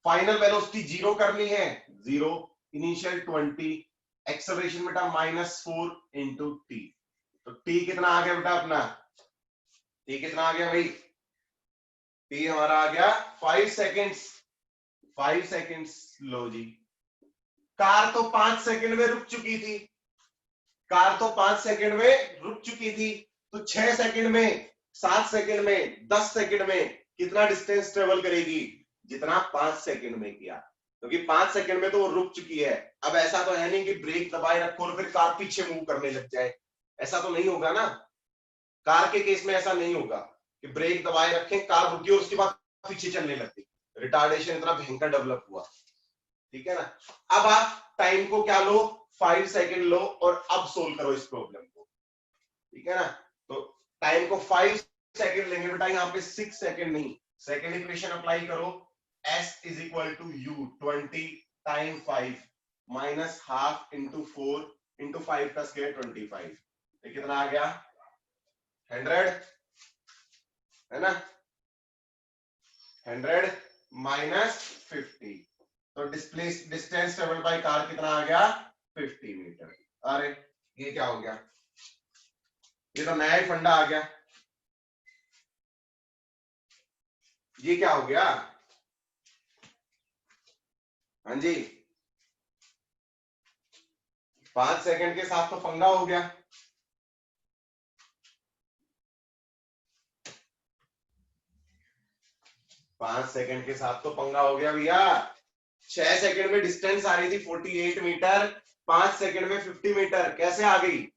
Final velocity zero करनी है, जीरो, इनिशियल 20, एक्सेलरेशन बेटा -4 इंटू टी. तो टी कितना आ गया बेटा अपना, टी कितना आ गया भाई, टी हमारा आ गया 5 सेकेंड्स. 5 सेकेंड्स. लो जी, कार तो 5 सेकंड में रुक चुकी थी, कार तो 5 सेकंड में रुक चुकी थी. तो 6 सेकंड में, 7 सेकंड में, 10 सेकंड में कितना डिस्टेंस ट्रेवल करेगी, जितना 5 सेकंड में किया. क्योंकि 5 सेकंड में तो वो रुक चुकी है. अब ऐसा तो है नहीं कि ब्रेक दबाए रखो और फिर कार पीछे मूव करने लग जाए, ऐसा तो नहीं होगा ना. कार के केस में ऐसा नहीं होगा कि ब्रेक दबाए रखें, कार रुकी और उसके बाद पीछे चलने लगती. रिटार्डेशन इतना भयंकर डेवलप हुआ, ठीक है ना. अब आप टाइम को क्या लो, 5 सेकंड लो और अब सोल्व करो इस प्रॉब्लम को, ठीक है ना. तो टाइम को 5 सेकंड लेंगे बेटा, यहाँ पे 6 सेकंड नहीं. सेकंड इक्वेशन अप्लाई करो, s is equal to u 20 time 5 minus half into 4 into 5 का स्क्वायर 25. ये कितना आ गया, 100 है ना. 100 माइनस 50. तो डिस्टेंस ट्रेवल बाय कार कितना आ गया, 50 मीटर. अरे ये क्या हो गया, ये तो नया ही फंडा आ गया. ये क्या हो गया, हाँ जी, 5 सेकंड के साथ तो पंगा हो गया. पांच सेकंड के साथ तो पंगा हो गया भैया. 6 सेकंड में डिस्टेंस आ रही थी 48 मीटर, 5 सेकंड में 50 मीटर कैसे आ गई.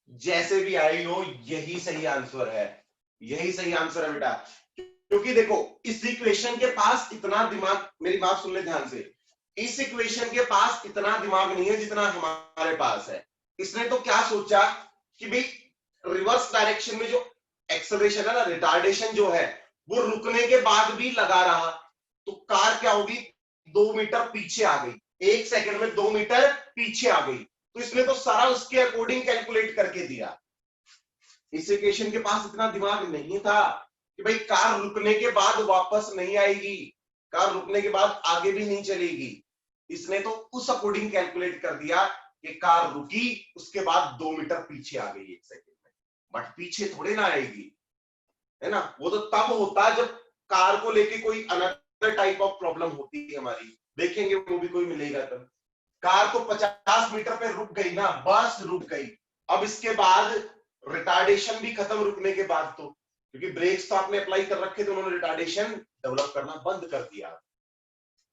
जैसे भी आई हो, यही सही आंसर है, यही सही आंसर है बेटा. क्योंकि देखो इस इक्वेशन के पास इतना दिमाग, मेरी बात सुन ले ध्यान से, इस इक्वेशन के पास इतना दिमाग नहीं है जितना हमारे पास है. इसने तो क्या सोचा कि भाई रिवर्स डायरेक्शन में जो एक्सेलरेशन है ना, रिटार्डेशन जो है वो रुकने के बाद भी लगा रहा, तो कार क्या होगी, 2 मीटर पीछे आ गई, 1 सेकंड में 2 मीटर पीछे आ गई. तो इसने तो सारा उसके अकॉर्डिंग कैलकुलेट करके दिया. इस इक्वेशन के पास इतना दिमाग नहीं था कि भाई कार रुकने के बाद वापस नहीं आएगी, कार रुकने के बाद आगे भी नहीं चलेगी. इसने तो उस अकॉर्डिंग कैलकुलेट कर दिया कि कार रुकी, उसके बाद 2 मीटर पीछे आ गई 1 सेकंड में, बट पीछे थोड़े ना आएगी, है ना. वो तो तब होता है जब कार को लेके कोई अनदर टाइप ऑफ प्रॉब्लम होती है हमारी, देखेंगे वो भी कोई मिलेगा तब. कार तो 50 मीटर पे रुक गई ना, बस रुक गई. अब इसके बाद रिटार्डेशन भी खत्म रुकने के बाद, तो क्योंकि ब्रेक्स तो आपने अप्लाई कर रखे थे, उन्होंने रिटार्डेशन डेवलप करना बंद कर दिया.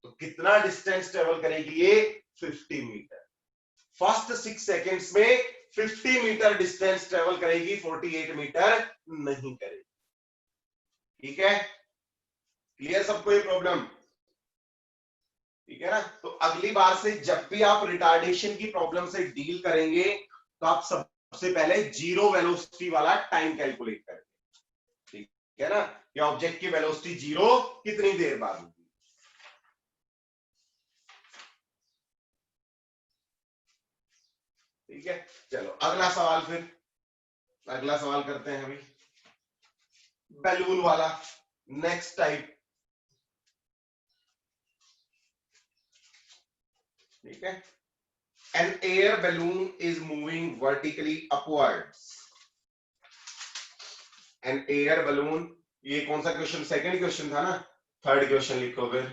तो कितना डिस्टेंस ट्रेवल करेगी ये, 50 मीटर. फर्स्ट 6 सेकेंड्स में 50 मीटर डिस्टेंस ट्रेवल करेगी, 48 मीटर नहीं करेगी. ठीक है, क्लियर सबको ये प्रॉब्लम, ठीक है ना. तो अगली बार से जब भी आप रिटार्डेशन की प्रॉब्लम से डील करेंगे तो आप सबसे पहले जीरो वेलोसिटी वाला टाइम कैलकुलेट करेंगे, ठीक है ना. कि ऑब्जेक्ट की वेलोसिटी जीरो कितनी देर बाद होगी. ठीक है, चलो अगला सवाल, फिर अगला सवाल करते हैं अभी बैलून वाला, नेक्स्ट टाइप. ठीक है, an air balloon is moving vertically upwards. an air balloon, ये कौन सा क्वेश्चन, सेकंड क्वेश्चन था ना, थर्ड क्वेश्चन लिखो फिर.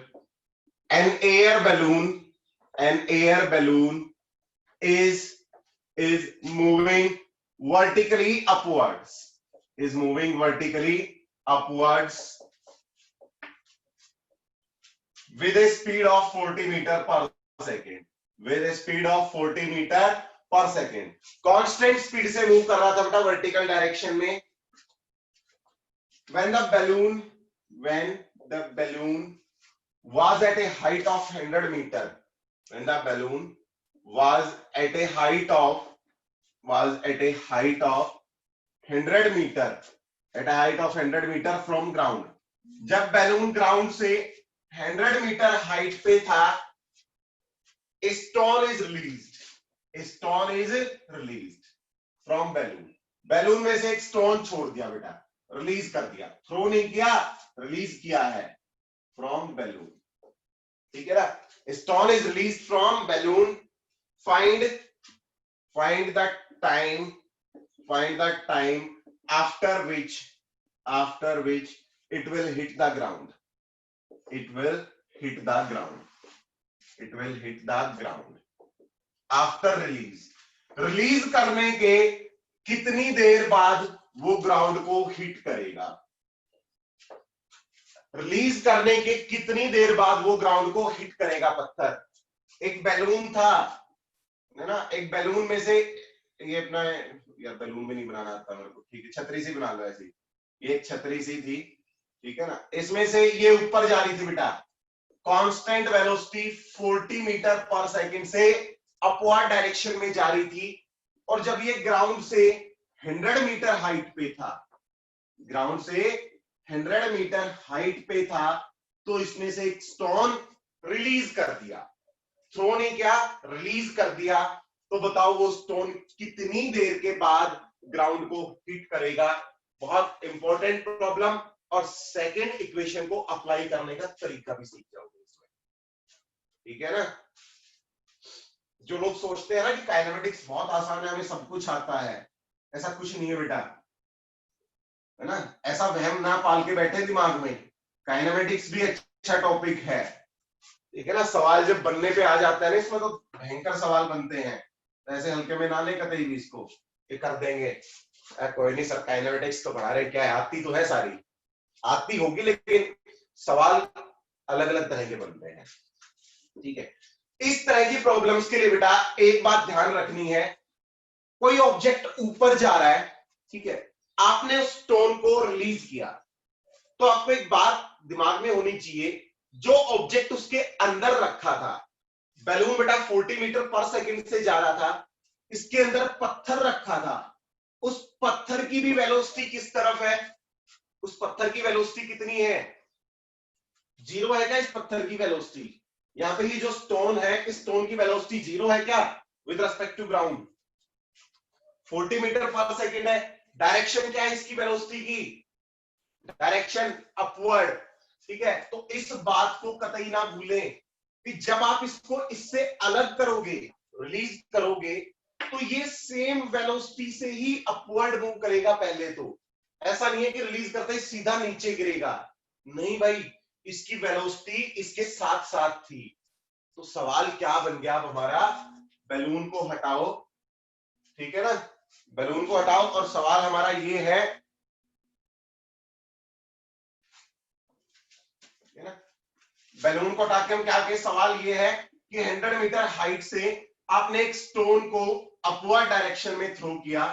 an air balloon is moving vertically upwards, is moving vertically upwards with a speed of 40 meter per second, with a speed of 40 meter per second. Constant speed से मूव कर रहा था बेटा वर्टिकल डायरेक्शन में. when the balloon was at a height of 100 meter, when the balloon was at a height of 100 meter, at a height of 100 meter from ground, जब बैलून ग्राउंड से 100 मीटर हाइट पे था, stone is released from balloon, balloon में से एक स्टोन छोड़ दिया बेटा, रिलीज कर दिया, थ्रो नहीं किया, रिलीज किया है फ्रॉम बैलून, ठीक है ना। Stone is release from balloon, find the time after which it will hit the ground, after release करने के कितनी देर बाद वो ग्राउंड को हिट करेगा, रिलीज करने के कितनी देर बाद वो ग्राउंड को हिट करेगा पत्थर। एक बैलून था, है ना, एक बैलून में से, ये अपना यार बैलून में नहीं बनाना आता मेरे को, ठीक है, छतरी सी बना लो ऐसी, ये एक छतरी सी थी, ठीक है ना, इसमें से ये ऊपर जा रही थी बेटा, constant velocity 40 metre per second से अपवर्ड डायरेक्शन में जा रही थी, और जब ये ग्राउंड से 100 मीटर हाइट पे था, ग्राउंड से 100 मीटर हाइट पे था, तो इसमें से एक स्टोन रिलीज कर दिया, थ्रो नहीं किया, रिलीज कर दिया, तो बताओ वो स्टोन कितनी देर के बाद ग्राउंड को हिट करेगा। बहुत इंपॉर्टेंट प्रॉब्लम, और सेकंड इक्वेशन को अप्लाई करने का तरीका भी सीख जाओगे इसमें, ठीक है ना। जो लोग सोचते हैं ना कि काइनेमेटिक्स बहुत आसान है, हमें सब कुछ आता है, ऐसा कुछ नहीं है बेटा, है ना, ऐसा वहम ना पाल के बैठे दिमाग में, काइनेमेटिक्स भी अच्छा टॉपिक है, ठीक है ना। सवाल जब बनने पे आ जाता है ना, इसमें तो भयंकर सवाल बनते हैं, ऐसे हल्के में ना ले कतई भी इसको, ये कर देंगे, कोई नहीं सर काइनेमेटिक्स तो पढ़ा रहे, क्या है, आती तो है सारी, आती होगी, लेकिन सवाल अलग अलग तरह के बनते हैं, ठीक है। इस तरह की प्रॉब्लम्स के लिए बेटा एक बात ध्यान रखनी है, कोई ऑब्जेक्ट ऊपर जा रहा है, ठीक है, आपने उस स्टोन को रिलीज किया, तो आपको एक बात दिमाग में होनी चाहिए, जो ऑब्जेक्ट उसके अंदर रखा था, बैलून बेटा 40 मीटर पर सेकंड से जा रहा था, इसके अंदर पत्थर रखा था, उस पत्थर की भी वेलोसिटी किस तरफ है, उस पत्थर की वेलोसिटी कितनी है, 0 है क्या इस पत्थर की वेलोसिटी, यहां पे ये जो स्टोन है, इस स्टोन की वेलोसिटी 0 है क्या with respect to ground, 40 metre per second है, डायरेक्शन क्या है इसकी वेलोसिटी की, डायरेक्शन अपवर्ड, ठीक है। तो इस बात को कतई ना भूलें कि जब आप इसको इससे अलग करोगे, रिलीज करोगे, तो ये सेम वेलोसिटी से ही अपवर्ड मूव करेगा पहले, तो ऐसा नहीं है कि रिलीज करते ही सीधा नीचे गिरेगा, नहीं भाई, इसकी वेलोसिटी इसके साथ साथ थी। तो सवाल क्या बन गया अब हमारा, बैलून को हटाओ, ठीक है ना, बैलून को हटाओ, और सवाल हमारा ये है ना, बैलून को हटा के हम क्या कहें, सवाल ये है कि 100 मीटर हाइट से आपने एक स्टोन को अपवर्ड डायरेक्शन में थ्रो किया,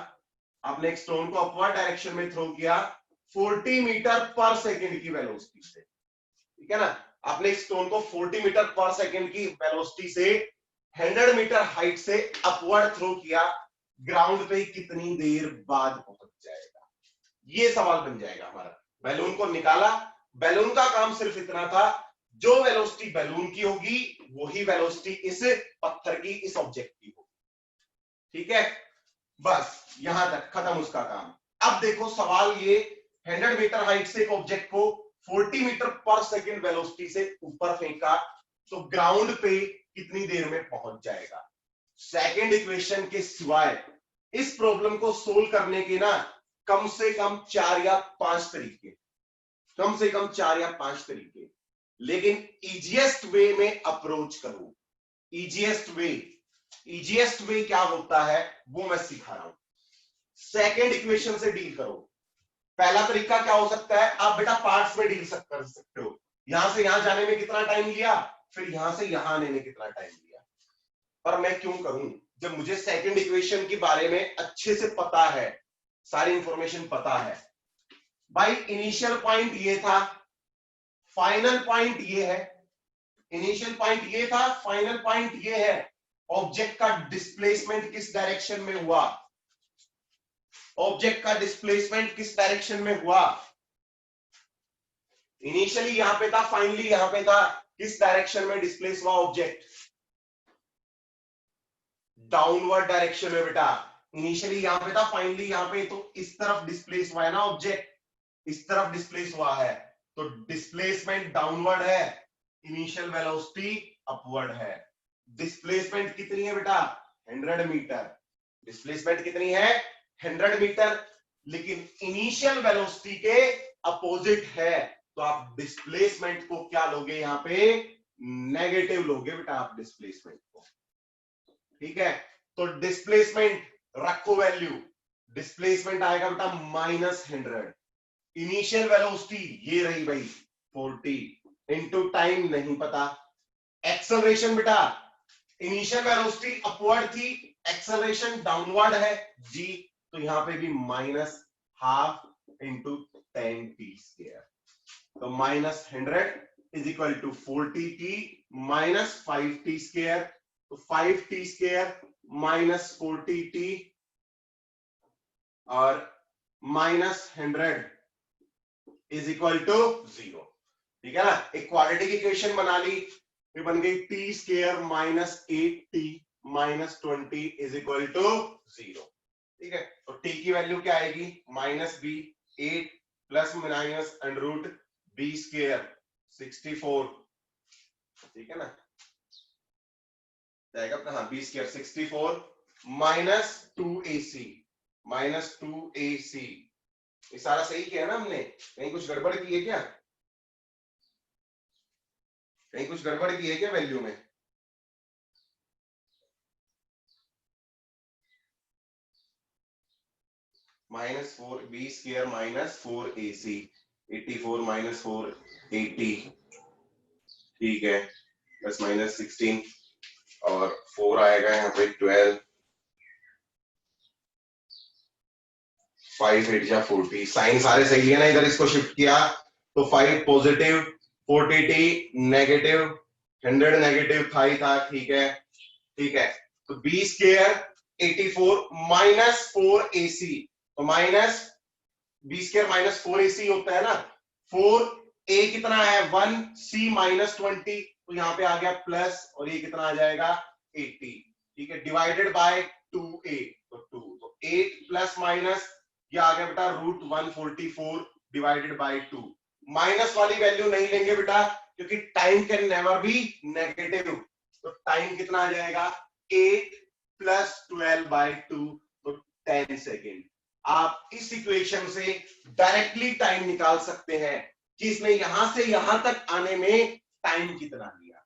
आपने एक स्टोन को अपवर्ड डायरेक्शन में थ्रो किया 40 मीटर पर सेकंड की वेलोसिटी से, ठीक है ना, आपने एक स्टोन को 40 मीटर पर सेकंड की वेलोसिटी से 100 मीटर हाइट से अपवर्ड थ्रो किया, ग्राउंड पे कितनी देर बाद पहुंच जाएगा, ये सवाल बन जाएगा हमारा। बैलून को निकाला, बैलून का काम सिर्फ इतना था, जो वेलोसिटी बैलून की होगी वही वेलोसिटी इस पत्थर की, इस ऑब्जेक्ट की होगी, ठीक है, बस यहां तक खत्म उसका काम। अब देखो सवाल ये, 100 मीटर हाइट से एक ऑब्जेक्ट को 40 मीटर पर सेकंड वेलोसिटी से ऊपर फेंका, तो ग्राउंड पे कितनी देर में पहुंच जाएगा। सेकंड इक्वेशन के सिवाय इस प्रॉब्लम को सोल्व करने के ना कम से कम 4 या 5 तरीके, कम से कम 4 या 5 तरीके, लेकिन इजीएस्ट वे में अप्रोच करो। इजीएस्ट वे क्या होता है वो मैं सिखा रहा हूं। सेकंड इक्वेशन से डील करो। पहला तरीका क्या हो सकता है, आप बेटा पार्ट्स में डील कर सकते हो, यहां से यहां जाने में कितना टाइम लिया, फिर यहां से यहां आने में कितना टाइम लिया, पर मैं क्यों करूं, जब मुझे सेकंड इक्वेशन के बारे में अच्छे से पता है, सारी इंफॉर्मेशन पता है। भाई इनिशियल पॉइंट ये था, फाइनल पॉइंट ये है, इनिशियल पॉइंट ये था, फाइनल पॉइंट ये है। ऑब्जेक्ट का डिस्प्लेसमेंट किस डायरेक्शन में हुआ, ऑब्जेक्ट का डिस्प्लेसमेंट किस डायरेक्शन में हुआ। इनिशियली यहां पे था, फाइनली यहां पे था, किस डायरेक्शन में डिस्प्लेस हुआ ऑब्जेक्ट, डाउनवर्ड डायरेक्शन में बेटा। इनिशियली यहां पे था, फाइनली यहां पे, तो इस तरफ डिस्प्लेस हुआ है ना ऑब्जेक्ट, इस तरफ डिस्प्लेस हुआ है, तो डिस्प्लेसमेंट डाउनवर्ड है, इनिशियल वेलोसिटी अपवर्ड है। डिस्प्लेसमेंट कितनी है बेटा, 100 मीटर। डिस्प्लेसमेंट कितनी है, 100 मीटर, लेकिन इनिशियल वेलोसिटी के अपोजिट है, तो आप डिस्प्लेसमेंट को क्या लोगे, यहां पे नेगेटिव लोगे बेटा आप डिस्प्लेसमेंट को। ठीक है, तो डिस्प्लेसमेंट रखो वैल्यू, डिस्प्लेसमेंट आएगा बेटा -100, इनिशियल वेलोसिटी ये रही भाई 40, इनटू टाइम नहीं पता, एक्सेलरेशन बेटा इनिशियल वेलोसिटी अपवर्ड थी, एक्सेलरेशन डाउनवर्ड है जी, तो यहां पे भी -12 इंटू 10t², तो -100 is equal to 40t minus 5t², तो 5t² माइनस 40t और -100 इज इक्वल टू 0। ठीक है ना, एक क्वाड्रेटिक इक्वेशन बना ली, ये बन गई t² minus 8t minus 20 is equal to 0। ठीक है, तो t की वैल्यू क्या आएगी, -b, 8 प्लस माइनस √b² 64। ठीक है ना, जाएगा अपना, हाँ b² 64 माइनस 2ac, ये सारा सही किया ना हमने, कहीं कुछ गड़बड़ की है क्या, कहीं कुछ गड़बड़ की है क्या वैल्यू में। -4 b² माइनस 4ac 84 माइनस 4 80, ठीक है, प्लस माइनस 16 और 4 आएगा यहाँ पे 12, 5 8 जा 40, साइन सारे सही है ना, इधर इसको शिफ्ट किया तो 5 पॉजिटिव 40t नेगेटिव, 100 नेगेटिव था ही था। ठीक है, ठीक है, तो b² 84 माइनस 4ac, तो माइनस b² माइनस 4ac होता है ना, 4a कितना है 1, c माइनस 20, तो यहाँ पे आ गया प्लस, और ये कितना आ जाएगा 80। ठीक है, डिवाइडेड बाय 2a, तो 2, तो 8 प्लस माइनस ये आ गया बेटा √144 डिवाइडेड बाय 2। माइनस वाली वैल्यू नहीं लेंगे बेटा, क्योंकि time can never be negative, तो टाइम कितना आ जाएगा 8 प्लस 12 बाय 2, तो 10 सेकेंड। आप इस इक्वेशन से डायरेक्टली टाइम निकाल सकते हैं कि इसने यहां से यहां तक आने में टाइम कितना लिया।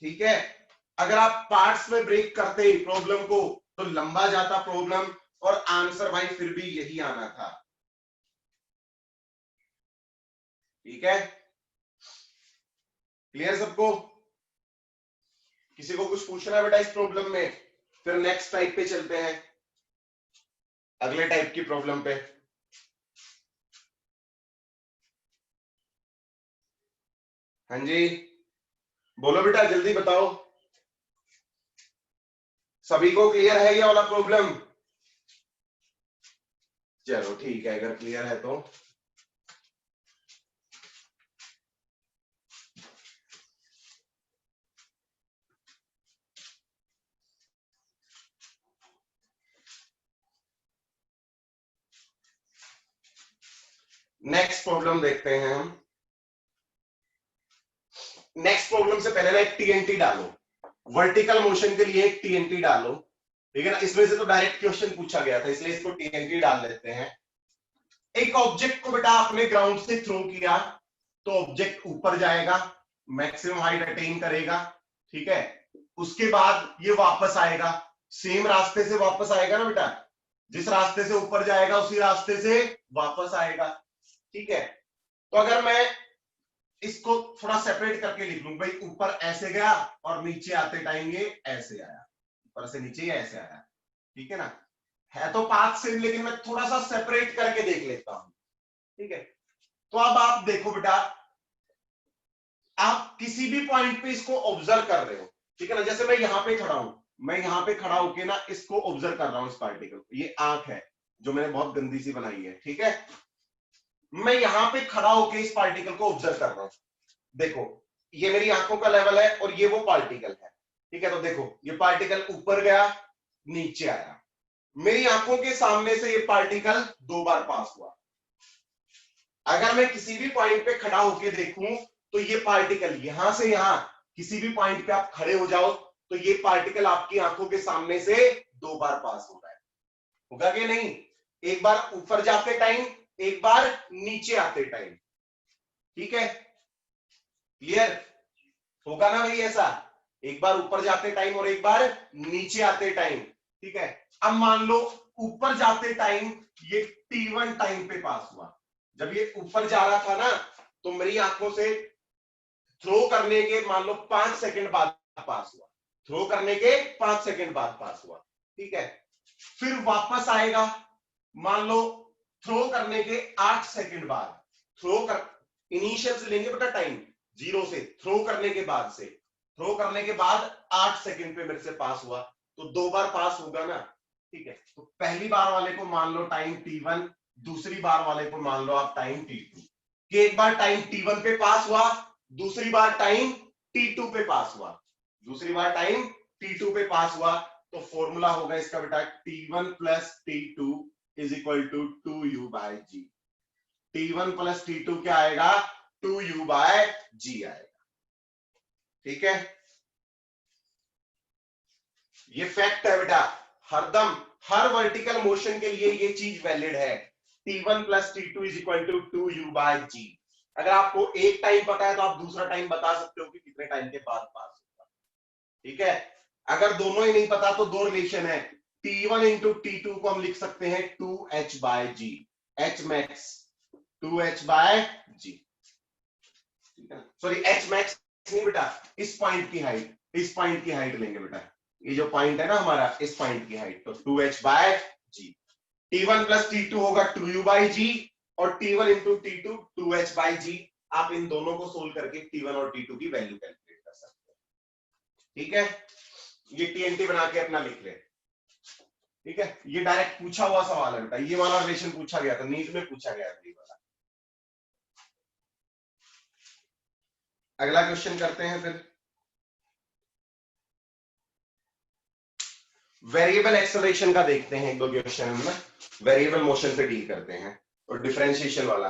ठीक है, अगर आप पार्ट्स में ब्रेक करते प्रॉब्लम को तो लंबा जाता प्रॉब्लम, और आंसर भाई फिर भी यही आना था। ठीक है, क्लियर सबको, किसी को कुछ पूछना है बेटा इस प्रॉब्लम में, फिर नेक्स्ट टाइप पे चलते हैं, अगले टाइप की प्रॉब्लम पे। हाँ जी, बोलो बेटा जल्दी बताओ, सभी को क्लियर है ये वाला प्रॉब्लम। चलो ठीक है, अगर क्लियर है तो नेक्स्ट प्रॉब्लम देखते हैं हम। नेक्स्ट प्रॉब्लम से पहले ना एक टीएनटी डालो, वर्टिकल मोशन के लिए एक टीएनटी डालो। ठीक है ना, इसमें से तो डायरेक्ट क्वेश्चन पूछा गया था, इसलिए इसको टीएनटी डाल लेते हैं। एक ऑब्जेक्ट को बेटा आपने ग्राउंड से थ्रो किया, तो ऑब्जेक्ट ऊपर जाएगा, मैक्सिमम हाइट अटेन करेगा। ठीक है, उसके बाद ये वापस आएगा, सेम रास्ते से वापस आएगा ना बेटा, जिस रास्ते से ऊपर जाएगा उसी रास्ते से वापस आएगा। ठीक है, तो अगर मैं इसको थोड़ा सेपरेट करके लिख लूं, भाई ऊपर ऐसे गया और नीचे आते टाइम ये ऐसे आया, ऊपर से नीचे ऐसे आया। ठीक है ना, है तो पाथ सेम, लेकिन मैं थोड़ा सा सेपरेट करके देख लेता हूं। ठीक है, तो अब आप देखो बेटा, आप किसी भी पॉइंट पे इसको ऑब्जर्व कर रहे हो, ठीक है ना, जैसे मैं यहां पे खड़ा हूं, मैं यहां पे खड़ा होके ना इसको ऑब्जर्व कर रहा हूं, इस पार्टिकल को, ये आंख है जो मैंने बहुत गंदी सी बनाई है, ठीक है, मैं यहां पे खड़ा होके इस पार्टिकल को ऑब्जर्व कर रहा हूं, देखो ये मेरी आंखों का लेवल है और ये वो पार्टिकल है, ठीक है, तो देखो ये पार्टिकल ऊपर गया, नीचे आया, मेरी आंखों के सामने से ये पार्टिकल 2 बार पास हुआ। अगर मैं किसी भी पॉइंट पे खड़ा होकर देखूं तो ये पार्टिकल यहां से यहां किसी भी पॉइंट पे आप खड़े हो जाओ तो ये पार्टिकल आपकी आंखों के सामने से 2 बार पास हो रहा है, होगा कि नहीं, एक बार ऊपर जाते टाइम, एक बार नीचे आते टाइम, ठीक है, क्लियर, होगा ना भाई ऐसा, एक बार ऊपर जाते टाइम और एक बार नीचे आते टाइम, ठीक है। अब मान लो ऊपर जाते टाइम ये T1 टाइम पे पास हुआ, जब ये ऊपर जा रहा था ना तो मेरी आंखों से थ्रो करने के मान लो 5 सेकंड बाद पास हुआ, थ्रो करने के 5 सेकंड बाद पास हुआ, ठीक है, फिर वापस आएगा, मान लो थ्रो करने के 8 सेकंड बाद, थ्रो कर इनिशियल से लेंगे बेटा टाइम, 0 से थ्रो करने के बाद से, थ्रो करने के बाद 8 सेकंड पे मेरे से पास हुआ, तो 2 बार पास होगा ना, ठीक है, तो पहली बार वाले को मान लो टाइम T1, दूसरी बार वाले को मान लो आप टाइम T2, कि एक बार टाइम T1 पे पास हुआ, दूसरी बार टाइम T2 पे पास हुआ, दूसरी बार टाइम T2 पे पास हुआ, तो फॉर्मूला होगा इसका बेटा T1 plus T2 is equal to 2u by g, T1 plus T2 क्या आएगा, 2u बाय जी आएगा, ठीक है, ये फैक्ट है बेटा, हरदम हर वर्टिकल मोशन के लिए ये चीज वैलिड है, T1 plus T2 is equal to 2u by g. अगर आपको एक टाइम पता है तो आप दूसरा टाइम बता सकते हो कि कितने टाइम के बाद पास होगा, ठीक है, अगर दोनों ही नहीं पता तो दो रिलेशन है, T1 इंटू T2 को हम लिख सकते हैं 2h बाय जी, h max 2h बाय जी, ठीक है, सॉरी h max नहीं बेटा, इस पॉइंट की हाइट, इस पॉइंट की हाइट लेंगे बेटा, ये जो पॉइंट है ना हमारा, इस पॉइंट की हाइट, तो 2h bye g, T1 plus T2 होगा 2u बाई जी और T1 into T2 2h by जी, आप इन दोनों को सोल्व करके T1 और T2 की वैल्यू कैलकुलेट कर सकते हैं, ठीक है, ये TNT बना के अपना लिख ले, ठीक है, ये डायरेक्ट पूछा हुआ सवाल है बेटा, ये वाला रिलेशन पूछा गया था, नीट में पूछा गया था ये वाला। अगला क्वेश्चन करते हैं फिर, वेरिएबल एक्सेलरेशन का देखते हैं, एक दो क्वेश्चन में वेरिएबल मोशन पे डील करते हैं और डिफरेंशिएशन वाला,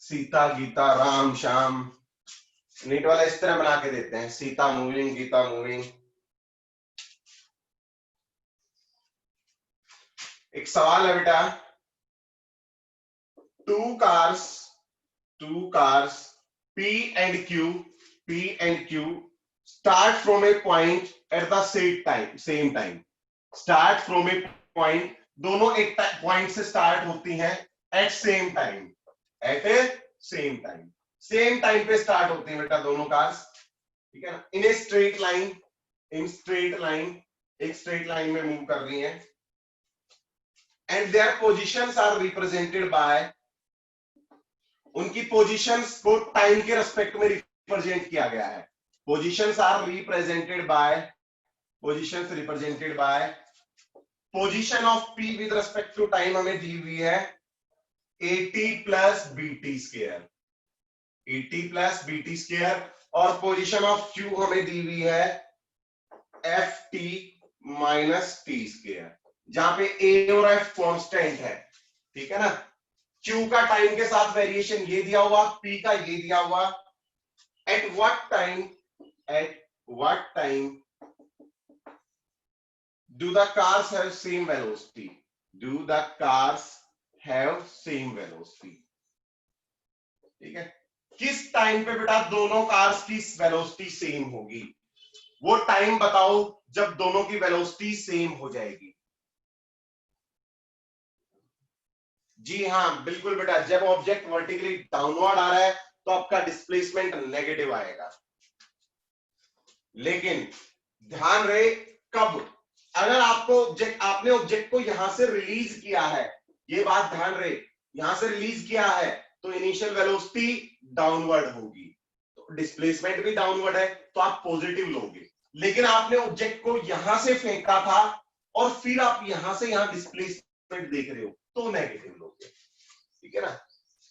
सीता गीता राम श्याम, नीट वाला इस तरह बना के देते हैं, सीता मूविंग गीता मूविंग। एक सवाल है बेटा, two cars P and Q start from a point at the same time, start from a point, दोनों एक पॉइंट से स्टार्ट होती हैं at same time, at a same time, same time पे स्टार्ट होती है बेटा दोनों कार्स, ठीक है ना, in a straight line, in straight line, एक स्ट्रेट लाइन में मूव कर रही हैं, and their positions are represented by, उनकी पोजीशंस को टाइम के रेस्पेक्ट में रिप्रेजेंट किया गया है, positions are represented by, positions represented by, position of P with respect to time हमें दी हुई है AT plus BT square, AT plus BT square, और पोजीशन ऑफ Q हमें दी हुई है FT माइनस T स्क्वायर, जहां पे A और F कांस्टेंट है, ठीक है ना, Q का टाइम के साथ वेरिएशन ये दिया हुआ, P का ये दिया हुआ, at what time do the cars have same velocity, do the cars have same velocity, ठीक है, किस टाइम पे बेटा दोनों कार्स की वेलोसिटी सेम होगी, वो टाइम बताओ जब दोनों की वेलोसिटी सेम हो जाएगी, जी हाँ बिल्कुल बेटा, जब ऑब्जेक्ट वर्टिकली डाउनवर्ड आ रहा है तो आपका डिस्प्लेसमेंट नेगेटिव आएगा, लेकिन ध्यान रहे कब, अगर आपको आपने ऑब्जेक्ट को यहां से रिलीज किया है, ये बात ध्यान रहे, यहां से रिलीज किया है तो इनिशियल वेलोसिटी डाउनवर्ड होगी, तो डिस्प्लेसमेंट भी डाउनवर्ड है तो आप पॉजिटिव लोगे। लेकिन आपने ऑब्जेक्ट को यहां से फेंका था और फिर आप यहां से यहां डिस्प्लेसमेंट देख रहे हो तो नेगेटिव लोगे। ठीक है ना,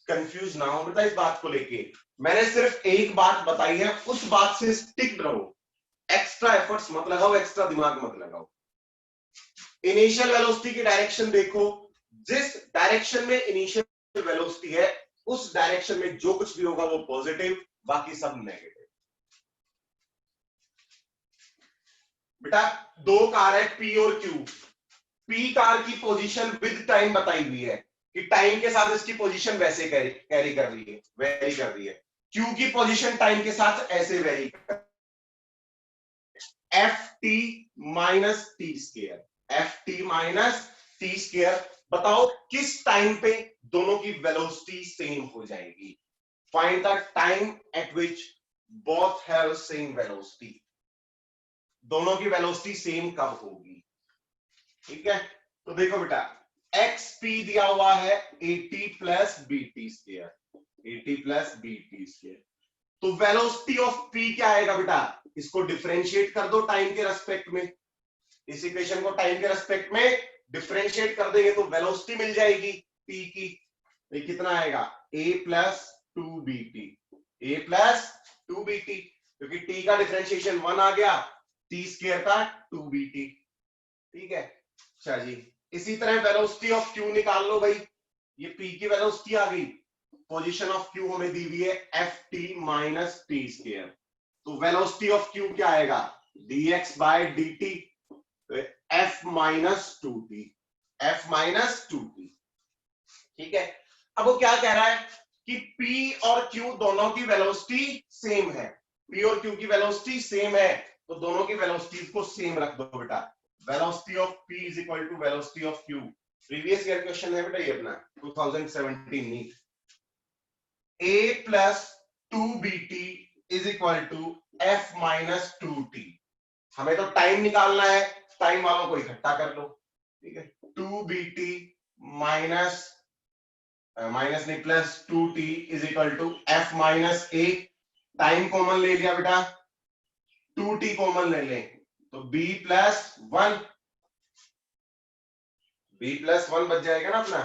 कंफ्यूज ना हो बेटा इस बात को लेके। मैंने सिर्फ एक बात बताई है, उस बात से स्टिक रहो, एक्स्ट्रा एफर्ट्स मत लगाओ, एक्स्ट्रा दिमाग मत लगाओ। इनिशियल वेलोसिटी की डायरेक्शन देखो, जिस डायरेक्शन में इनिशियल वेलोसिटी है उस डायरेक्शन में जो कुछ भी होगा वो पॉजिटिव, बाकी सब नेगेटिव। बेटा दो कार है पी और क्यू, पी कार की पोजीशन विद टाइम बताई हुई है कि टाइम के साथ इसकी पोजीशन वैसे वेरी कर रही है। क्यू की पोजीशन टाइम के साथ ऐसे वेरी कर, F t minus t square, F t minus t square. बताओ किस टाइम पे दोनों की वेलोसिटी सेम हो जाएगी? Find the time eight which both have same velocity. दोनों की वेलोसिटी सेम कब होगी? ठीक है, तो देखो बेटा एक्स पी दिया हुआ है 80 plus BT square, 80 plus BT square. तो वेलोसिटी ऑफ पी क्या आएगा बेटा? इसको डिफरेंशिएट कर दो टाइम के रेस्पेक्ट में, इस इक्वेशन को टाइम के रेस्पेक्ट में डिफरेंशिएट कर देंगे तो वेलोसिटी मिल जाएगी पी की। ये कितना आएगा? ए प्लस 2बीटी, ए प्लस 2बीटी, क्योंकि टी का डिफरेंशिएशन 1 आ गया, टी स्क्वायर का 2बीटी। ठीक है, अच्छा जी। इसी तरह वेलोसिटी ऑफ क्यू निकाल लो भाई, ये पी की वेलोसिटी आ गई, पोजीशन ऑफ क्यू हमें दी हुई है f t minus t square, तो वेलोसिटी ऑफ क्यू क्या आएगा? dx by dt, f minus 2t, f minus 2t। ठीक है, अब वो क्या कह रहा है कि P और Q दोनों की वेलोसिटी सेम है, P और Q की वेलोसिटी सेम है, तो दोनों की वेलोसिटीज को सेम रख दो बेटा। Velocity of P is equal to velocity of Q। Previous year question है बेटा ये अपना 2017 NEET. A plus 2BT is equal to F minus 2T। हमें तो टाइम निकालना है, टाइम वालों को इकट्ठा कर लो। ठीक है, 2BT माइनस नहीं plus 2T is equal to F minus a. Time common ले लिया बेटा, 2T कॉमन ले लें तो B प्लस 1, B प्लस 1 बच जाएगा ना अपना।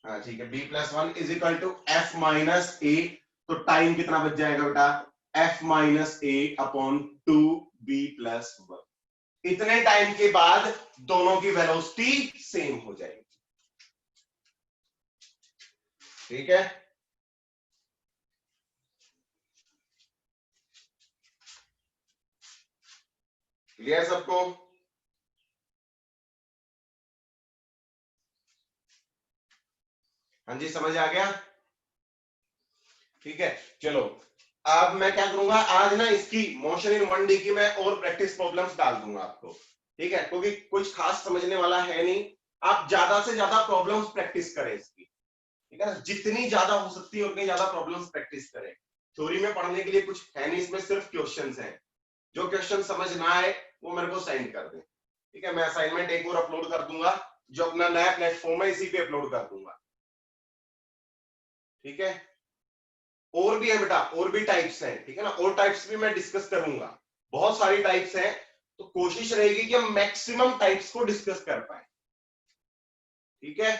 हाँ ठीक है, B plus 1 is equal to F minus a, तो टाइम कितना बच जाएगा बेटा? F minus a upon 2B plus 1। इतने टाइम के बाद दोनों की वेलोसिटी सेम हो जाएगी। ठीक है, क्लियर सबको? हाँ जी, समझ आ गया? ठीक है, चलो अब मैं क्या करूंगा, आज ना इसकी मोशन इन 1D की मैं और प्रैक्टिस प्रॉब्लम्स डाल दूंगा आपको। ठीक है, क्योंकि कुछ खास समझने वाला है नहीं, आप ज्यादा से ज्यादा प्रॉब्लम्स प्रैक्टिस करें इसकी। ठीक है ना, जितनी ज्यादा हो सकती है उतनी ज्यादा प्रॉब्लम्स प्रैक्टिस करें। थ्योरी में पढ़ने के लिए कुछ है नहीं, इसमें सिर्फ क्वेश्चंस हैं। जो क्वेश्चन समझ ना आए वो मेरे को सेंड कर दें। ठीक है, मैं असाइनमेंट एक और अपलोड कर दूंगा, जो अपना नया प्लेटफॉर्म है इसी पे अपलोड कर दूंगा। ठीक है, और भी है बेटा, और भी टाइप्स हैं। ठीक है ना, और टाइप्स भी मैं डिस्कस करूंगा, बहुत सारी टाइप्स हैं, तो कोशिश रहेगी कि हम मैक्सिमम टाइप्स को डिस्कस कर पाए। ठीक है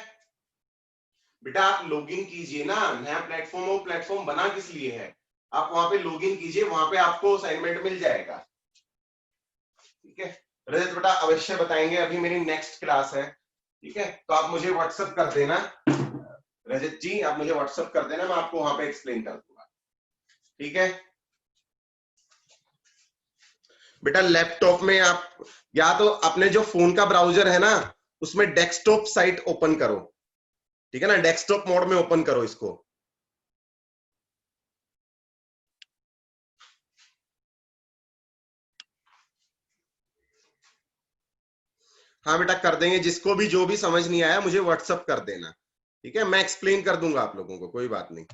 बेटा, आप लॉगिन कीजिए ना, नया प्लेटफॉर्म हो, प्लेटफॉर्म बना किस लिए है, आप वहां पे लॉगिन कीजिए, वहां पे आपको असाइनमेंट मिल जाएगा। ठीक है, रजत बेटा अवश्य बताएंगे, अभी मेरी नेक्स्ट क्लास है। ठीक है, तो आप मुझे व्हाट्सएप कर देना, रजत जी आप मुझे व्हाट्सएप कर देना, मैं आपको वहां पे एक्सप्लेन कर दूंगा। ठीक है बेटा, लैपटॉप में आप या तो अपने जो फोन का ब्राउजर है ना उसमें डेस्कटॉप साइट ओपन करो। ठीक है ना, डेस्कटॉप मोड में ओपन करो इसको। हाँ बेटा कर देंगे, जिसको भी जो भी समझ नहीं आया मुझे व्हाट्सएप कर देना। ठीक है, मैं एक्सप्लेन कर दूंगा आप लोगों को, कोई बात नहीं।